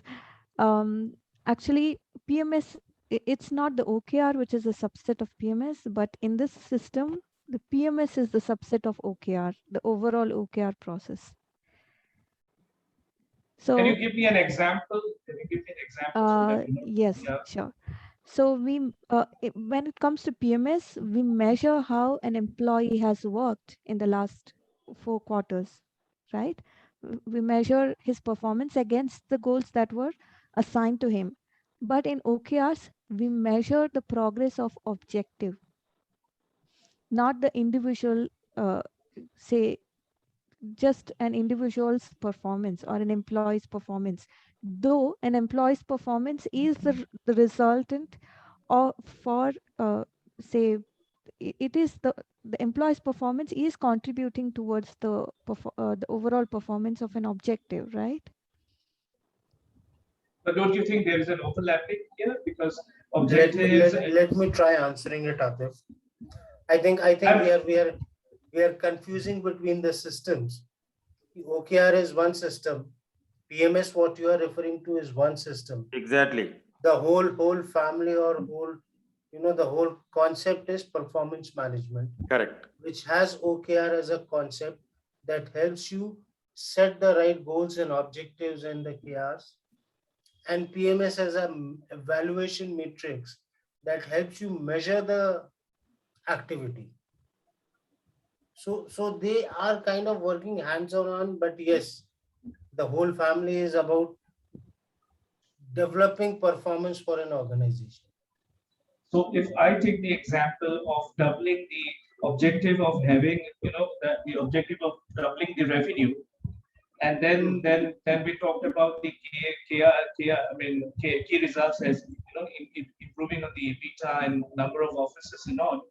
Actually, PMS, it's not the OKR, which is a subset of PMS, but in this system, the PMS is the subset of OKR, the overall OKR process. So, Can you give me an example? Can you give me an example? So that, you know, yes, yeah. sure. So when it comes to PMS, we measure how an employee has worked in the last 4 quarters, right? We measure his performance against the goals that were assigned to him. But in OKRs, we measure the progress of objective, not the individual, say, just an individual's performance or an employee's performance. Though an employee's performance is the resultant of, for, say, it is the employee's performance is contributing towards the overall performance of an objective, right? But don't you think there is an overlapping here? Because objectives. Let me try answering it, Atif. I think we are confusing between the systems. The OKR is one system. PMS, what you are referring to, is one system. Exactly. The whole family or the whole concept is performance management, Correct. which has OKR as a concept that helps you set the right goals and objectives and the KRs, and PMS as an evaluation matrix that helps you measure the activity. So they are kind of working hands on, but yes, the whole family is about developing performance for an organization. So if I take the example of doubling the objective of having, the objective of doubling the revenue, and then we talked about the key results as improving on the EBITDA and number of offices and all.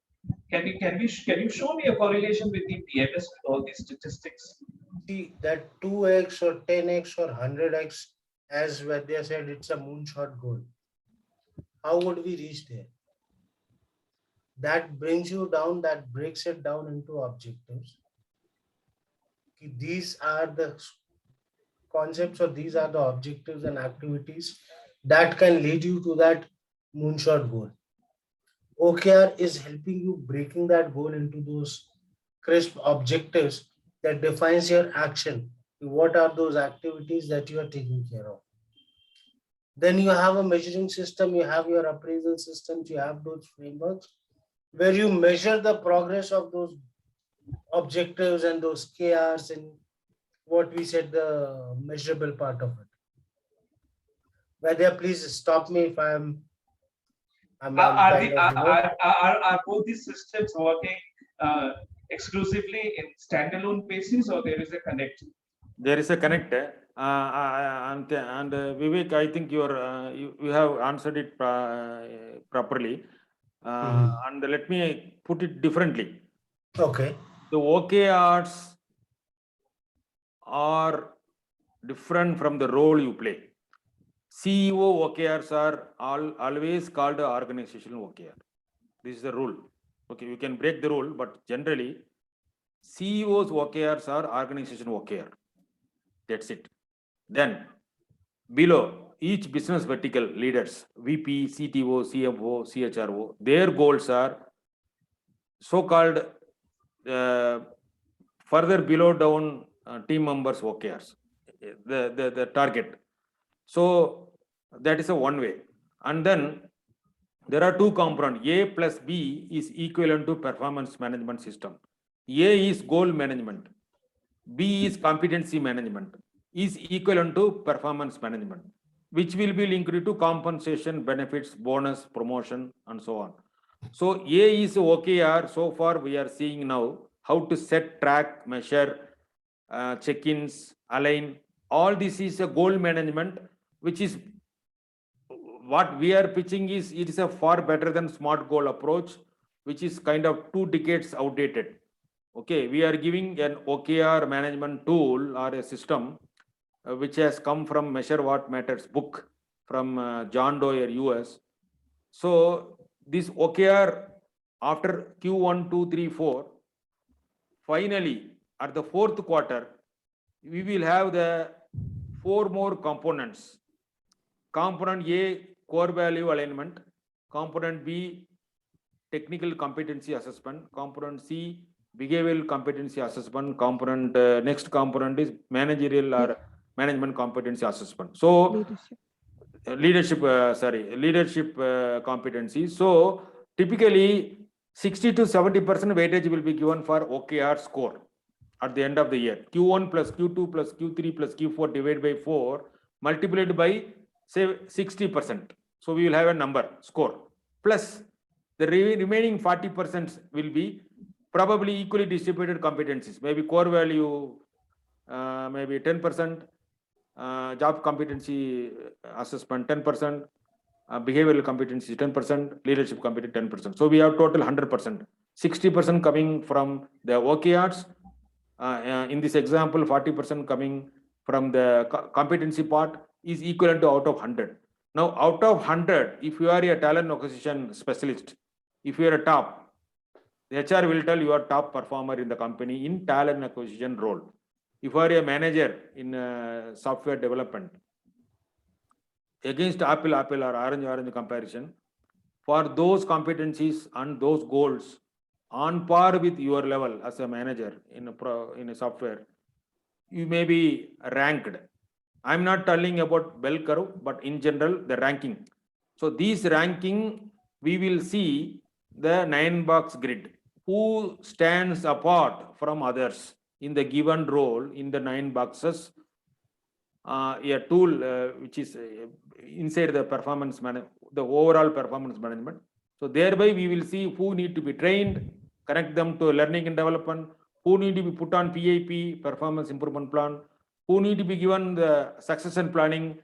Can you show me a correlation with the PMS with all these statistics? See that 2x or 10x or 100x, as Vaidya said, it's a moonshot goal. How would we reach there? That brings you down, that breaks it down into objectives. These are the concepts, or these are the objectives and activities that can lead you to that moonshot goal. OKR is helping you breaking that goal into those crisp objectives that defines your action. What are those activities that you are taking care of? Then you have a measuring system, you have your appraisal systems, you have those frameworks where you measure the progress of those objectives and those KRs and what we said, the measurable part of it. Vaidya, please stop me if I'm are both these systems working exclusively in standalone basis, or there is a connect? There is a connect. And Vivek, I think you have answered it properly. And let me put it differently. Okay. The OKRs are different from the role you play. CEO OKRs are always called organizational OKR. This is the rule. Okay, you can break the rule, but generally, CEO's OKRs are organizational OKR. That's it. Then, below, each business vertical leaders, VP, CTO, CFO, CHRO, their goals are so-called further below down team members OKRs, the target. So that is a one way. And then there are two components. A plus B is equivalent to performance management system. A is goal management. B is competency management, is equivalent to performance management, which will be linked to compensation, benefits, bonus, promotion, and so on. So A is OKR. So far we are seeing now how to set, track, measure, check-ins, align. All this is a goal management, which is what we are pitching is, it is a far better than SMART goal approach, which is kind of 2 decades outdated. Okay, we are giving an OKR management tool or a system which has come from Measure What Matters book from John Doerr, US. So this OKR after Q1, 2, 3, 4, finally at the 4th quarter, we will have the 4 more components. Component A, core value alignment. Component B, technical competency assessment. Component C, behavioral competency assessment. Component next component is managerial or management competency assessment. So leadership competency. So typically 60 to 70% weightage will be given for OKR score at the end of the year. Q1 plus Q2 plus Q3 plus Q4 divided by 4 multiplied by say 60%. So we will have a number score plus the remaining 40% will be probably equally distributed competencies, maybe core value, maybe 10%, job competency assessment 10%, behavioral competency 10%, leadership competency 10%. So we have total 100%, 60% coming from the OKRs. In this example, 40% coming from the competency part is equivalent to out of 100. Now, out of 100, if you are a talent acquisition specialist, if you are a top, the HR will tell you are top performer in the company in talent acquisition role. If you are a manager in software development, against Apple or Orange comparison, for those competencies and those goals on par with your level as a manager in a software, you may be ranked. I'm not telling about bell curve, but in general, the ranking. So these ranking, we will see the 9-box grid. Who stands apart from others in the given role in the 9 boxes? A tool which is inside the performance management, the overall performance management. So thereby we will see who need to be trained, connect them to learning and development, who need to be put on PIP, performance improvement plan, who need to be given the succession planning,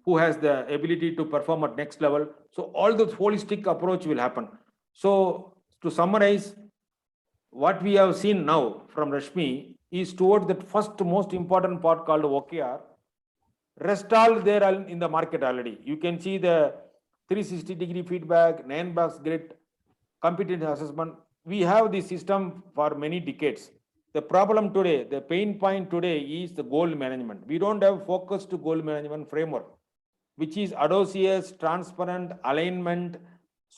who has the ability to perform at next level. So all the holistic approach will happen. So to summarize, what we have seen now from Rashmi is towards that first most important part called OKR. Rest all there in the market already. You can see the 360-degree feedback, 9-box grid, competency assessment. We have this system for many decades. The problem today, the pain point today is the goal management. We don't have focused goal management framework, which is audacious, transparent, alignment,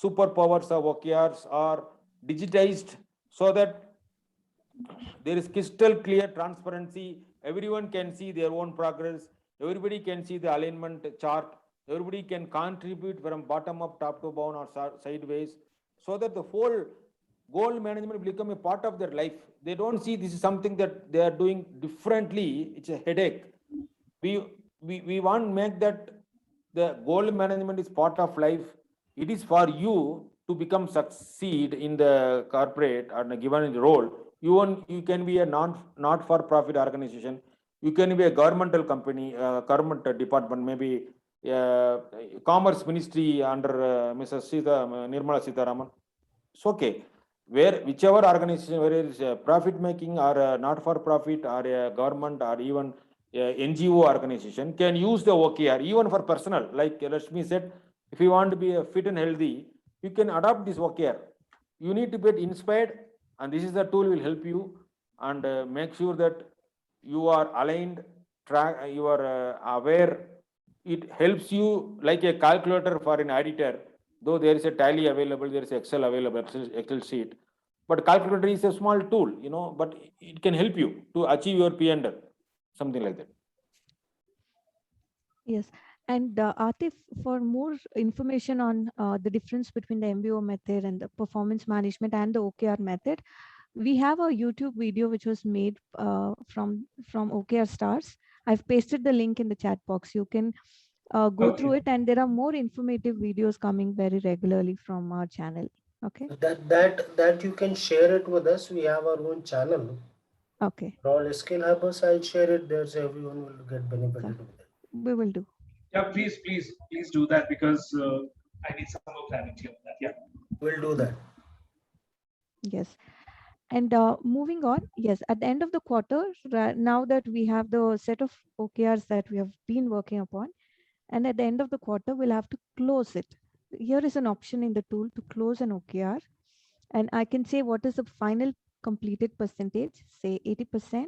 superpowers of OKRs are digitized so that there is crystal clear transparency. Everyone can see their own progress. Everybody can see the alignment chart. Everybody can contribute from bottom up, top to bottom, or sideways, so that the whole goal management will become a part of their life. They don't see this is something that they are doing differently. It's a headache. We want to make that the goal management is part of life. It is for you to become succeed in the corporate or in a given role. You can be a not-for-profit organization. You can be a governmental company, government department, maybe commerce ministry under Mrs. Nirmala Sitharaman. It's okay. Whichever organization, whether it's a profit making or a not-for-profit or a government or even a NGO organization, can use the OKR even for personal. Like Rashmi said, if you want to be fit and healthy, you can adopt this OKR. You need to get inspired, and this is the tool will help you and make sure that you are aligned, you are aware. It helps you like a calculator for an editor. Though there is a tally available, there is Excel available, Excel sheet. But calculator is a small tool, but it can help you to achieve your P&L, something like that. Yes. And Atif, for more information on the difference between the MBO method and the performance management and the OKR method, we have a YouTube video which was made from OKR Stars. I've pasted the link in the chat box. You can go through it, and there are more informative videos coming very regularly from our channel. Okay. That you can share it with us. We have our own channel. Okay. For all skill hubs, I'll share it there so everyone will get benefited with it. We will do. Yeah, please do that, because I need some more clarity on that. Yeah, we'll do that. Yes. And moving on, yes, at the end of the quarter, now that we have the set of OKRs that we have been working upon, and at the end of the quarter, we'll have to close it. Here is an option in the tool to close an OKR. And I can say what is the final completed percentage, say 80%,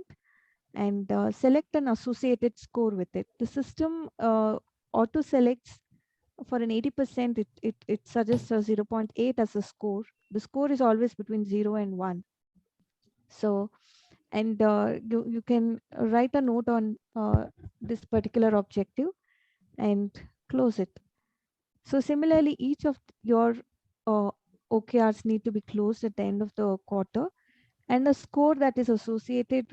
and select an associated score with it. The system auto selects for an 80%, it suggests a 0.8 as a score. The score is always between 0 and 1. So, and you can write a note on this particular objective and close it. So similarly, each of your OKRs need to be closed at the end of the quarter, and the score that is associated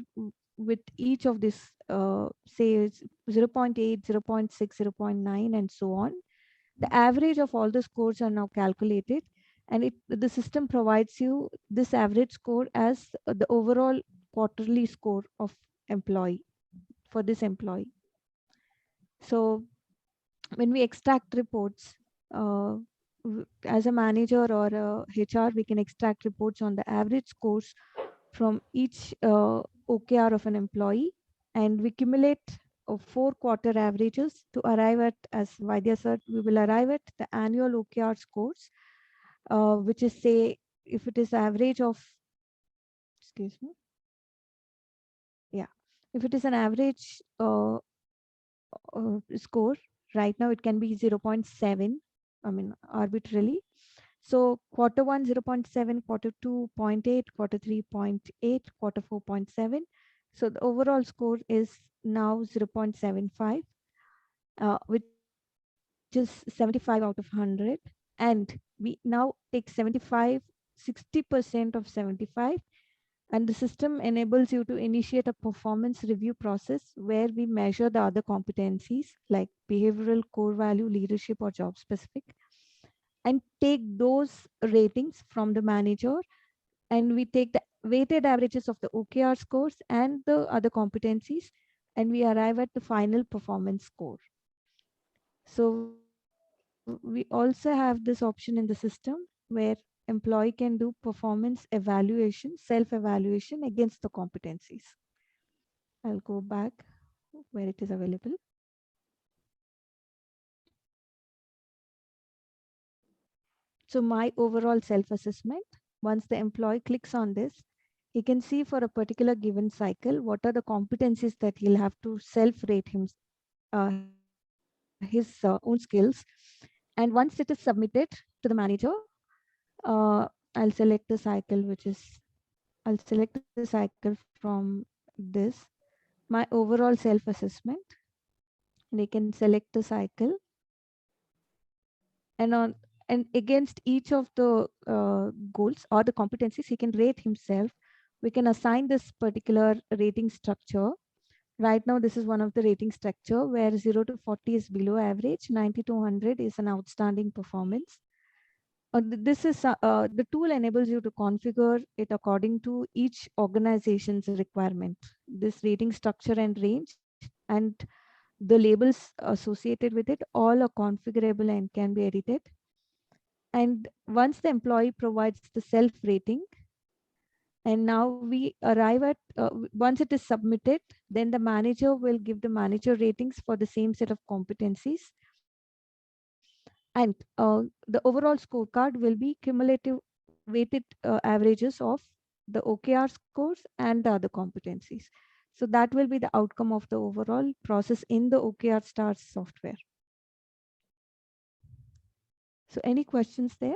with each of these, say 0.8, 0.6, 0.9, and so on. The average of all the scores are now calculated, and the system provides you this average score as the overall quarterly score of employee for this employee. So when we extract reports, as a manager or a HR, we can extract reports on the average scores from each OKR of an employee, and we accumulate 4 quarter averages to arrive at, as Vaidya said, we will arrive at the annual OKR scores, which is, say, if it is average of, excuse me, yeah, if it is an average score, right now it can be 0.7, I mean, arbitrarily. So quarter 1, 0.7, quarter 2, 0.8, quarter 3, 0.8, quarter 4, 0.7. So the overall score is now 0.75, which is 75 out of 100. And we now take 75, 60% of 75. And the system enables you to initiate a performance review process where we measure the other competencies like behavioral, core value, leadership, or job specific, and take those ratings from the manager, and we take the weighted averages of the OKR scores and the other competencies, and we arrive at the final performance score. So we also have this option in the system where employee can do performance evaluation, self-evaluation against the competencies. I'll go back where it is available. So my overall self-assessment, once the employee clicks on this, he can see for a particular given cycle, what are the competencies that he'll have to self-rate his own skills. And once it is submitted to the manager, I'll select the cycle, I'll select the cycle from this, my overall self-assessment, and I can select the cycle. And against each of the goals or the competencies, he can rate himself. We can assign this particular rating structure. Right now, this is one of the rating structure where 0 to 40 is below average, 90 to 100 is an outstanding performance. This is the tool enables you to configure it according to each organization's requirement. This rating structure and range and the labels associated with it all are configurable and can be edited. And once the employee provides the self-rating, and now we arrive at, once it is submitted, then the manager will give the manager ratings for the same set of competencies. And the overall scorecard will be cumulative weighted averages of the OKR scores and the other competencies. So that will be the outcome of the overall process in the OKR Stars software. So any questions there?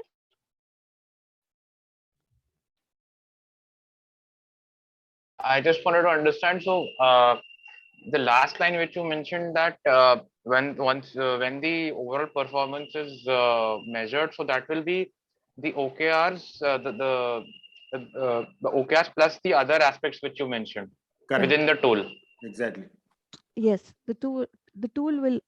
I just wanted to understand. So the last line which you mentioned that when the overall performance is measured, so that will be the OKRs, the OKRs plus the other aspects which you mentioned. Correct. Within the tool. Exactly. Yes, the tool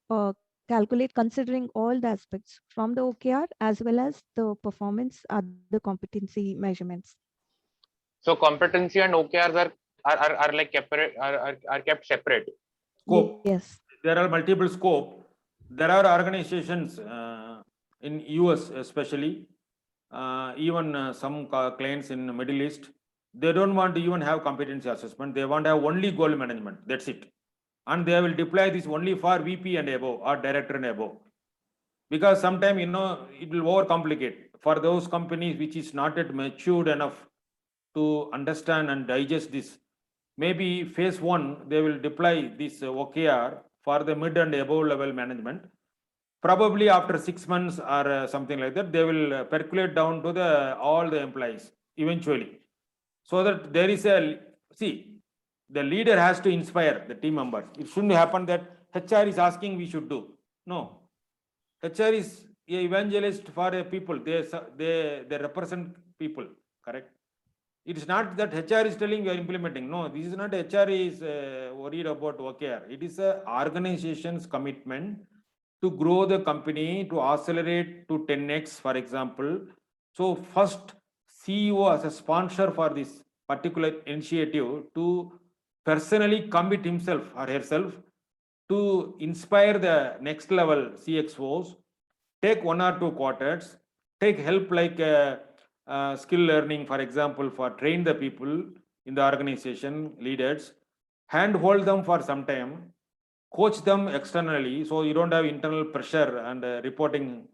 will calculate considering all the aspects from the OKR as well as the performance, other competency measurements. So competency and OKRs are like kept separate. Scope. Yes. There are multiple scope. There are organizations in US especially, even some clients in the Middle East, they don't want to even have competency assessment. They want to have only goal management. That's it. And they will deploy this only for VP and above or director and above. Because sometimes, it will overcomplicate for those companies which is not yet matured enough to understand and digest this. Maybe phase 1, they will deploy this OKR for the mid and above level management. Probably after 6 months or something like that, they will percolate down to all the employees eventually. So that there is the leader has to inspire the team members. It shouldn't happen that HR is asking we should do. No. HR is an evangelist for people. They represent people, correct? It is not that HR is telling you are implementing. No, this is not HR is worried about OKR. It is an organization's commitment to grow the company, to accelerate to 10x, for example. So first, CEO as a sponsor for this particular initiative to personally commit himself or herself to inspire the next level CXOs, take 1 or 2 quarters, take help like skill learning, for example, for train the people in the organization, leaders, handhold them for some time, coach them externally, so you don't have internal pressure and reporting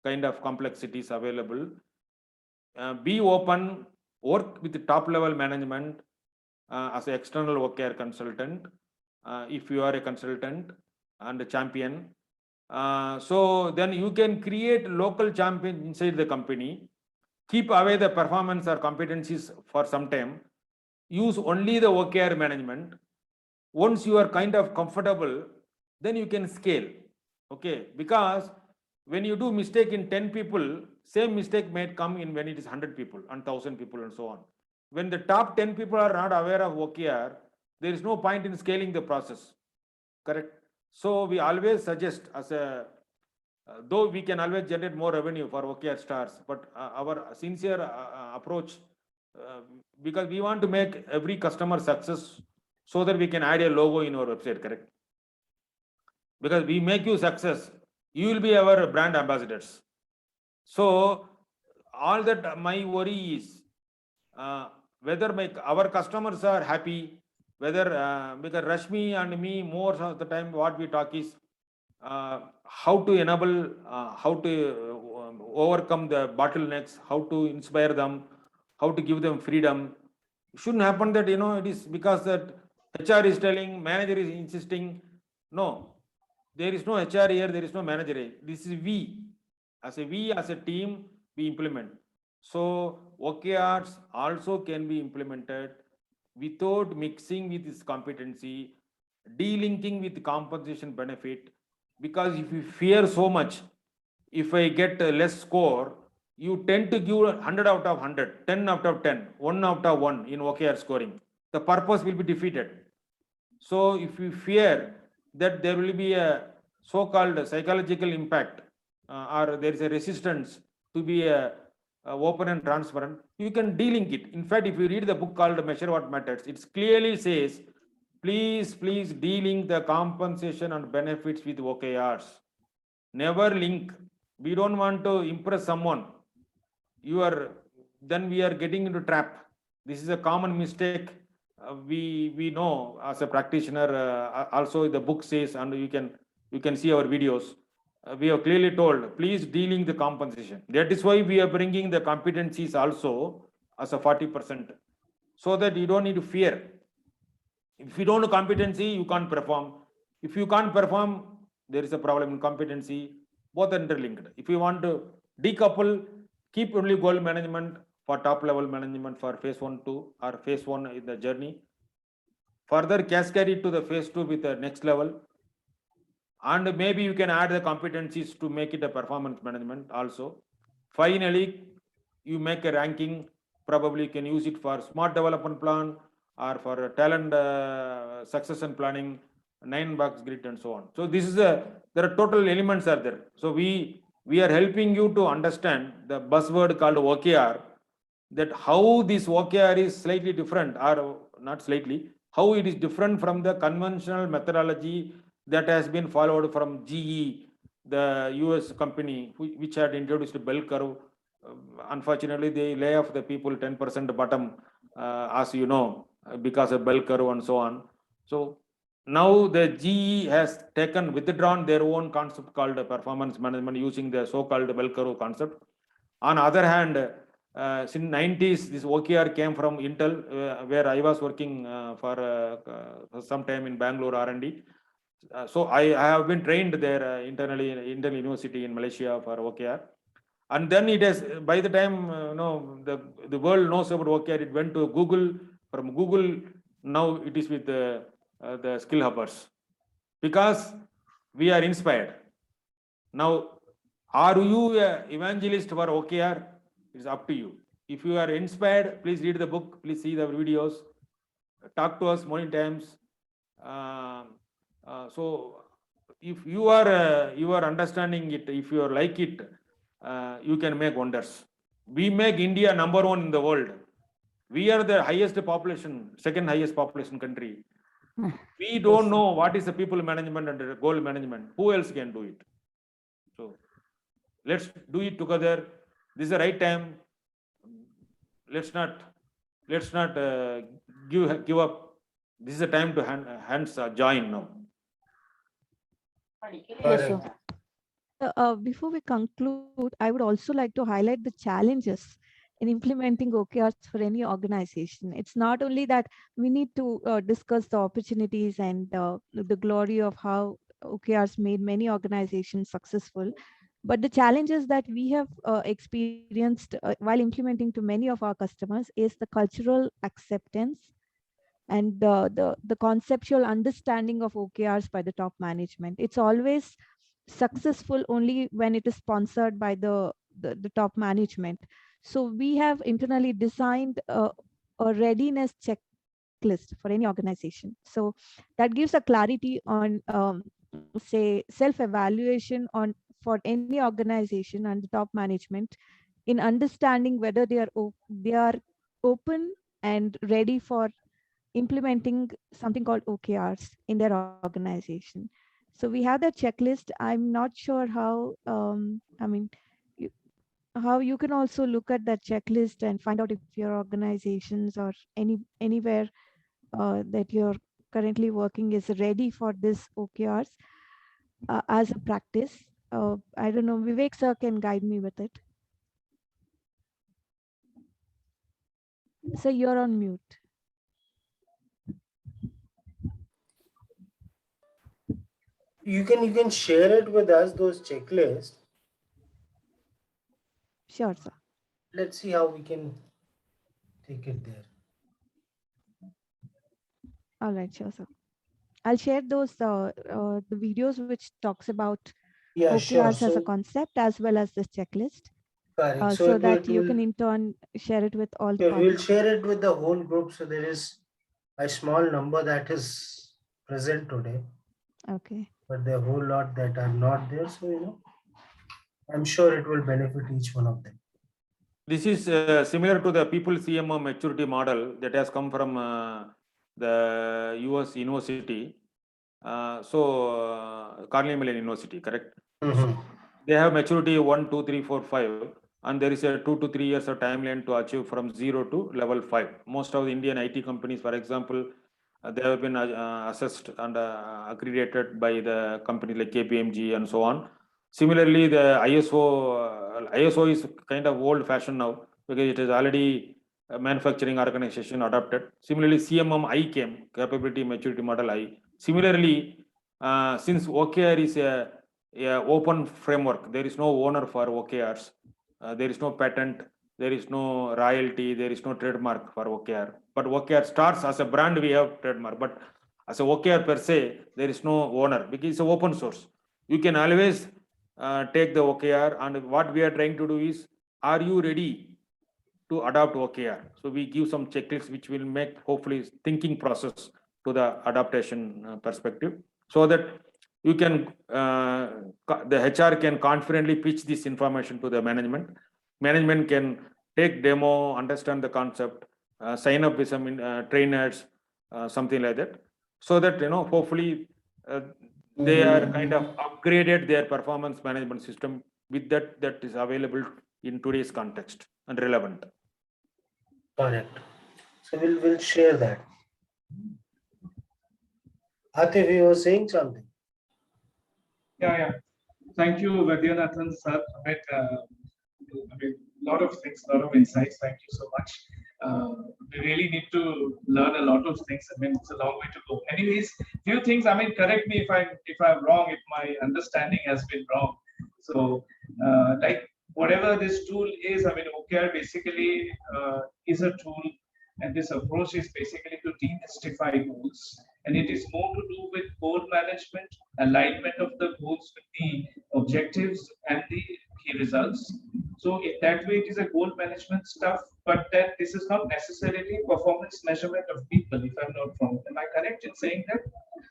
kind of complexities available. Be open, work with the top level management as an external OKR consultant, if you are a consultant and a champion. So then you can create local champion inside the company, keep away the performance or competencies for some time, use only the OKR management. Once you are kind of comfortable, then you can scale. Okay, because when you do mistake in 10 people, same mistake may come in when it is 100 people and 1,000 people and so on. When the top 10 people are not aware of OKR, there is no point in scaling the process. Correct? So we always suggest as a, though we can always generate more revenue for OKR stars, but our sincere approach, because we want to make every customer success so that we can add a logo in our website, correct? Because we make you success, you will be our brand ambassadors. So all that my worry is whether our customers are happy, whether because Rashmi and me, more of the time what we talk is how to enable, how to overcome the bottlenecks, how to inspire them, how to give them freedom. It shouldn't happen that, it is because that HR is telling, manager is insisting. No, there is no HR here, there is no manager here. This is we as a team, we implement. So OKRs also can be implemented without mixing with this competency, delinking with compensation benefit. Because if you fear so much, if I get a less score, you tend to give 100 out of 100, 10 out of 10, 1 out of 1 in OKR scoring. The purpose will be defeated. So if you fear that there will be a so-called psychological impact or there is a resistance to be open and transparent, you can delink it. In fact, if you read the book called Measure What Matters, it clearly says, please delink the compensation and benefits with OKRs. Never link. We don't want to impress someone. Then we are getting into trap. This is a common mistake. We know as a practitioner, also the book says, and you can see our videos. We have clearly told, please delink the compensation. That is why we are bringing the competencies also as a 40%, so that you don't need to fear. If you don't know competency, you can't perform. If you can't perform, there is a problem in competency. Both are interlinked. If you want to decouple, keep only goal management for top level management for phase 1, 2, or phase 1 in the journey. Further cascade it to the phase 2 with the next level. And maybe you can add the competencies to make it a performance management also. Finally, you make a ranking. Probably you can use it for smart development plan or for talent succession planning, 9-box grid and so on. So this is there are total elements are there. So we are helping you to understand the buzzword called OKR, that how this OKR is slightly different, or not slightly, how it is different from the conventional methodology that has been followed from GE, the US company, which had introduced bell curve. Unfortunately, they lay off the people 10% bottom, as you know, because of bell curve and so on. So now the GE has withdrawn their own concept called performance management using the so-called bell curve concept. On the other hand, since 90s, this OKR came from Intel, where I was working for some time in Bangalore R&D. So I have been trained there internally in Intel University in Malaysia for OKR. And then it has, by the time the world knows about OKR, it went to Google. From Google, now it is with the skill hoppers, because we are inspired. Now, are you an evangelist for OKR? It's up to you. If you are inspired, please read the book, please see the videos, talk to us many times. So if you are understanding it, if you are like it, you can make wonders. We make India number 1 in the world. We are the highest population, second highest population country. We don't know what is the people management and goal management. Who else can do it? So let's do it together. This is the right time. Let's not give up. This is the time to hands join now. Yes, sir. Before we conclude, I would also like to highlight the challenges in implementing OKRs for any organization. It's not only that we need to discuss the opportunities and the glory of how OKRs made many organizations successful, but the challenges that we have experienced while implementing to many of our customers is the cultural acceptance and the conceptual understanding of OKRs by the top management. It's always successful only when it is sponsored by the top management. So we have internally designed a readiness checklist for any organization. So that gives a clarity on say self-evaluation on for any organization and the top management in understanding whether they are open and ready for implementing something called OKRs in their organization. So we have that checklist. I'm not sure how, how you can also look at that checklist and find out if your organizations or anywhere that you're currently working is ready for this OKRs as a practice. I don't know, Vivek sir can guide me with it. So you're on mute. You can share it with us, those checklists. Sure, sir. Let's see how we can take it there. All right, sure, sir. I'll share those the videos which talks about Yeah, sure. OKRs as a So, concept as well as this checklist, correct. so it that you will- can in turn share it with all the Yeah, we'll participants. share it with the whole group. So there is a small number that is present today, Okay. but there are a whole lot that are not there. So, I'm sure it will benefit each one of them. This is similar to the people CMO maturity model that has come from the US university. Carnegie Mellon University, correct? Mhm. They have maturity 1, 2, 3, 4, 5, and there is a 2 to 3 years of timeline to achieve from 0 to level 5. Most of the Indian IT companies, for example, they have been assessed and accredited by the company like KPMG and so on. Similarly, the ISO is kind of old fashioned now because it is already a manufacturing organization adopted. Similarly, CMMI came, capability maturity model I. Similarly, since OKR is a open framework, there is no owner for OKRs. There is no patent, there is no royalty, there is no trademark for OKR. But OKR starts as a brand, we have trademark. But as a OKR per se, there is no owner because it's an open source. You can always take the OKR, and what we are trying to do is, are you ready to adopt OKR? So we give some checklists which will make hopefully thinking process to the adaptation perspective, so that you can the HR can confidently pitch this information to the management. Management can take demo, understand the concept, sign up with some trainers, something like that, so that hopefully they are kind of upgraded their performance management system with that is available in today's context and relevant. Correct. So we'll share that. Atif, you were saying something. Yeah. Thank you, Vaidyanathan sir. I mean, lot of things, lot of insights. Thank you so much. We really need to learn a lot of things. I mean, it's a long way to go. Anyways, few things. I mean, correct me if I'm wrong, if my understanding has been wrong. So, like whatever this tool is, I mean, OKR basically is a tool, and this approach is basically to demystify goals, and it is more to do with goal management, alignment of the goals with the objectives and the key results. So in that way, it is a goal management stuff, but then this is not necessarily performance measurement of people, if I'm not wrong. Am I correct in saying that?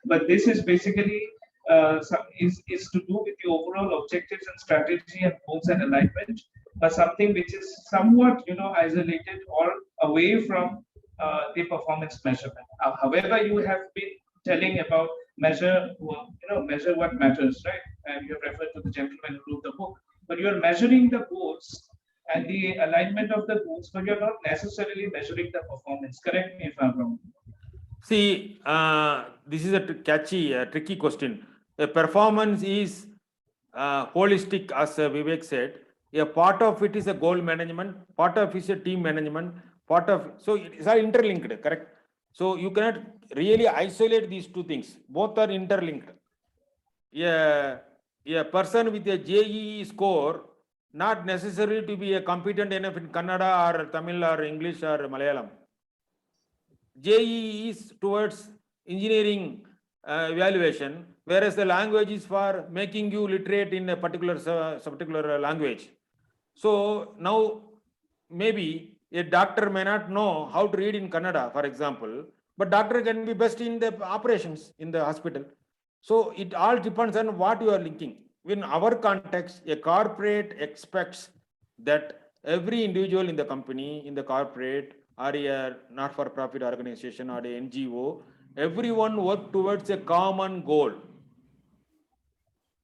But this is basically is to do with the overall objectives and strategy and goals and alignment, but something which is somewhat isolated or away from the performance measurement. However, you have been telling about measure what matters, right? And you have referred to the gentleman who wrote the book. But you're measuring the goals and the alignment of the goals, but you're not necessarily measuring the performance. Correct me if I'm wrong. See, this is a tricky question. A performance is holistic, as Vivek said. A part of it is a goal management, part of it is a team management, so it is all interlinked, correct? So you cannot really isolate these two things. Both are interlinked. A person with a JEE score not necessary to be a competent enough in Kannada or Tamil or English or Malayalam. JEE is towards engineering evaluation, whereas the language is for making you literate in a particular language. So now maybe a doctor may not know how to read in Kannada, for example, but doctor can be best in the operations in the hospital. So it all depends on what you are linking. In our context, a corporate expects that every individual in the company, in the corporate, or a not-for-profit organization or a NGO, everyone work towards a common goal.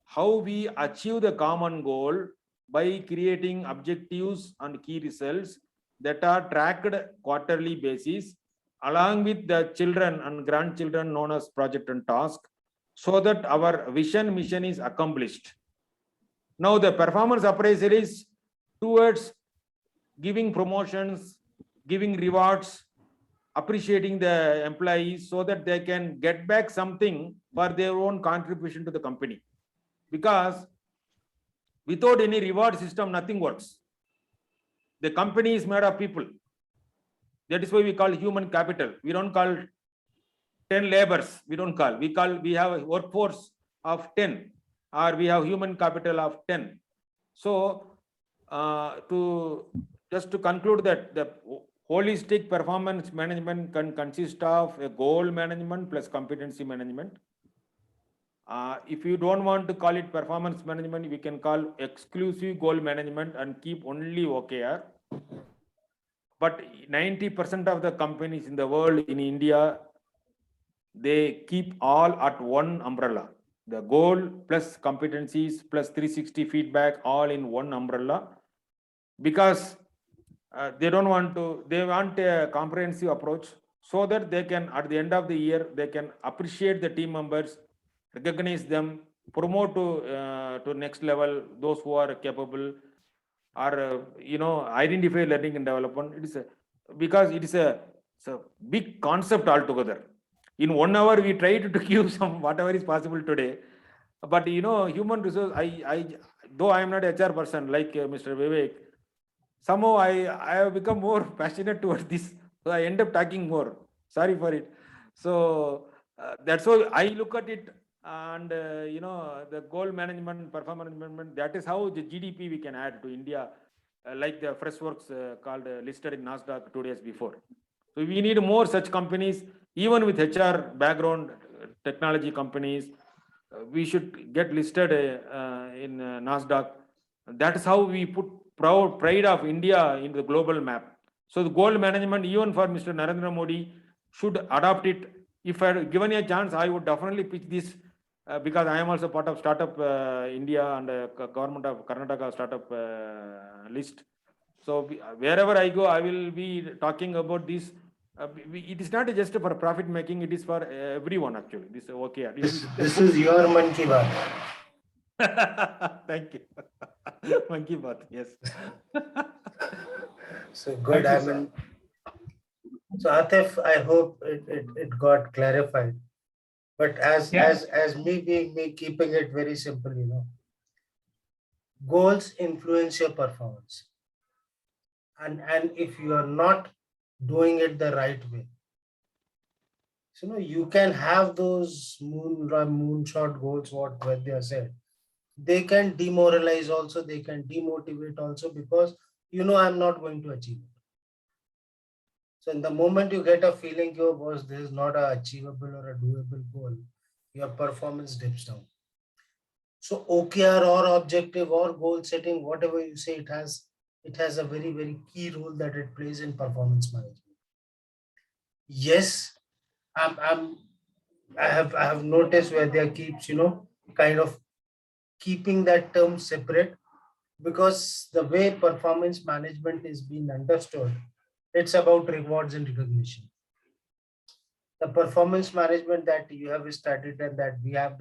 How we achieve the common goal? By creating objectives and key results that are tracked quarterly basis, along with the children and grandchildren known as project and task, so that our vision mission is accomplished. Now the performance appraisal is towards giving promotions, giving rewards, appreciating the employees so that they can get back something for their own contribution to the company. Because without any reward system, nothing works. The company is made of people. That is why we call human capital. We don't call 10 laborers. We have a workforce of 10, or we have human capital of 10. So just to conclude that the holistic performance management can consist of a goal management plus competency management. If you don't want to call it performance management, we can call exclusive goal management and keep only OKR. But 90% of the companies in the world, in India, they keep all at one umbrella. The goal plus competencies plus 360 feedback all in one umbrella, because they want a comprehensive approach so that they can, at the end of the year, they can appreciate the team members, recognize them, promote to next level those who are capable, or identify learning and development. Because it is a big concept altogether. In 1 hour we tried to give some whatever is possible today, but human resource, though I am not HR person like Mr. Vivek, somehow I have become more passionate towards this, so I end up talking more. Sorry for it. So that's why I look at it, and the goal management, performance management, that is how the GDP we can add to India, like the Freshworks called listed in NASDAQ 2 days before. So we need more such companies, even with HR background, technology companies. We should get listed in NASDAQ. That is how we put pride of India in the global map. So the goal management, even for Mr. Narendra Modi, should adopt it. If I had given a chance, I would definitely pitch this, because I am also part of Startup India and government of Karnataka startup list. So wherever I go, I will be talking about this. It is not just for profit making; it is for everyone actually. This okay. This is your Man Ki Baat. Thank you. Man Ki Baat, yes. So good. So Atif, I hope it got clarified. But as me being me, keeping it very simple, goals influence your performance, and if you are not doing it the right way, so you can have those moonshot goals, what they are said. They can demoralize also, they can demotivate also, because I'm not going to achieve it. So in the moment you get a feeling, this is not a achievable or a doable goal, your performance dips down. So OKR or objective or goal setting, whatever you say, it has a very, very key role that it plays in performance management. Yes, I have noticed where they keeps, kind of keeping that term separate, because the way performance management is being understood, it's about rewards and recognition. The performance management that you have studied and that we have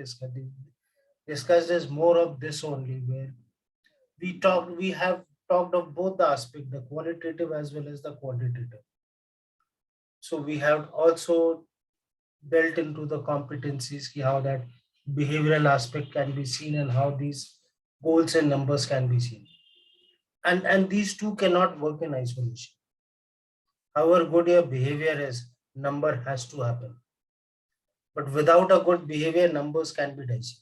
discussed is more of this only, where we have talked of both the aspect, the qualitative as well as the quantitative. So we have also dealt into the competencies, how that behavioral aspect can be seen and how these goals and numbers can be seen. And these two cannot work in isolation. However good your behavior is, number has to happen. But without a good behavior, numbers can be dicey.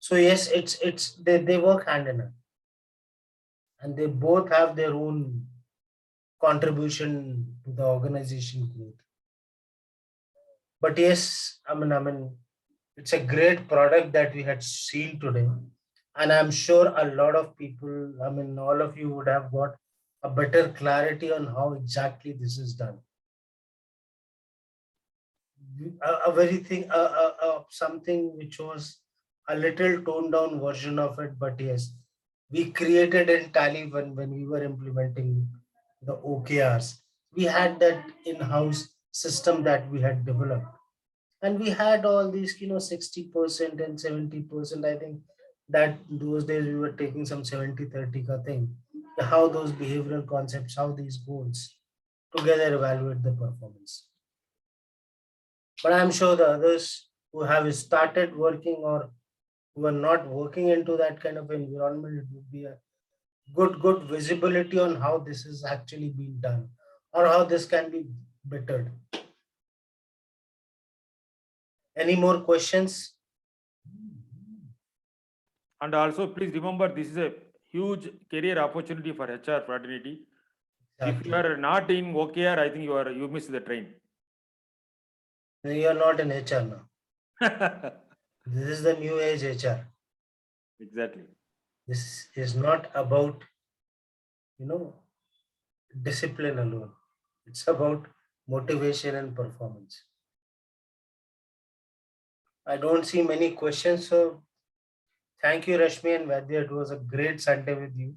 So yes, they work hand in hand. And they both have their own contribution to the organization growth. But yes, I mean, it's a great product that we had seen today. And I'm sure a lot of people, I mean, all of you would have got a better clarity on how exactly this is done. A very thing, something which was a little toned down version of it, but yes, we created in Tally when we were implementing the OKRs. We had that in-house system that we had developed. And we had all these, 60% and 70%. I think that those days we were taking some 70-30 ka thing. How those behavioral concepts, how these goals together evaluate the performance. But I'm sure the others who have started working or who are not working into that kind of environment, it would be a good visibility on how this is actually being done or how this can be bettered. Any more questions? And also, please remember, this is a huge career opportunity for HR fraternity. If you are not in OKR, I think you missed the train. You are not in HR now. This is the new age HR. Exactly. This is not about, discipline alone. It's about motivation and performance. I don't see many questions. So thank you, Rashmi and Vaidya. It was a great Sunday with you.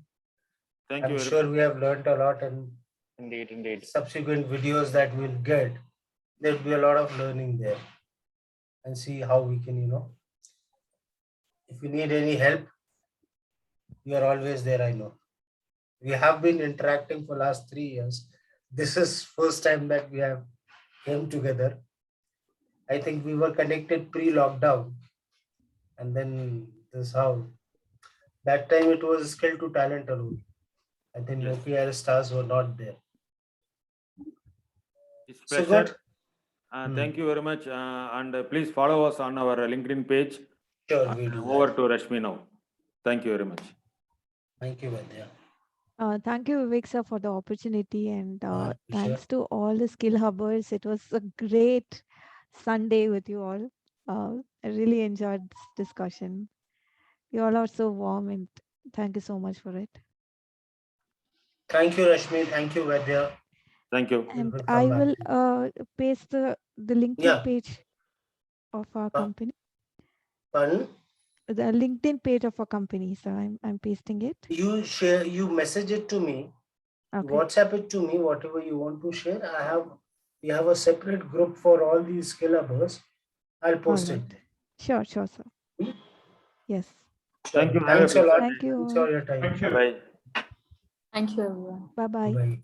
Thank you. I'm sure we have learned a lot, and Indeed. subsequent videos that we'll get, there'll be a lot of learning there, and see how we can, if you need any help, you are always there. I know we have been interacting for last 3 years. This is first time that we have came together. I think we were connected pre-lockdown, and then this how that time it was skill to talent alone. I think Yes. OKR stars were not there. It's So pleasure. good. Thank you very much. And please follow us on our LinkedIn page. Sure, we do. Over to Rashmi now. Thank you very much. Thank you, Vaidya. Thank you, Vivek sir, for the opportunity, and My thanks to all the skill hubbers. It was a great Sunday with you all. I really enjoyed this discussion. You all are so warm, and thank you so much for it. Thank you, Rashmi. Thank you, Vaidya. Thank you. And will come I back will to paste the LinkedIn Yeah. page of our company. Pardon? The LinkedIn page of our company. So I'm pasting it. You message it to me. Okay. WhatsApp it to me, whatever you want to share. We have a separate group for all these skill hubbers. I'll post it. Sure, sir. Yes. Thank you. Thanks a lot. Thank you. Thanks for your time. Thank you. Bye. Thank you, everyone. Bye-bye. Bye.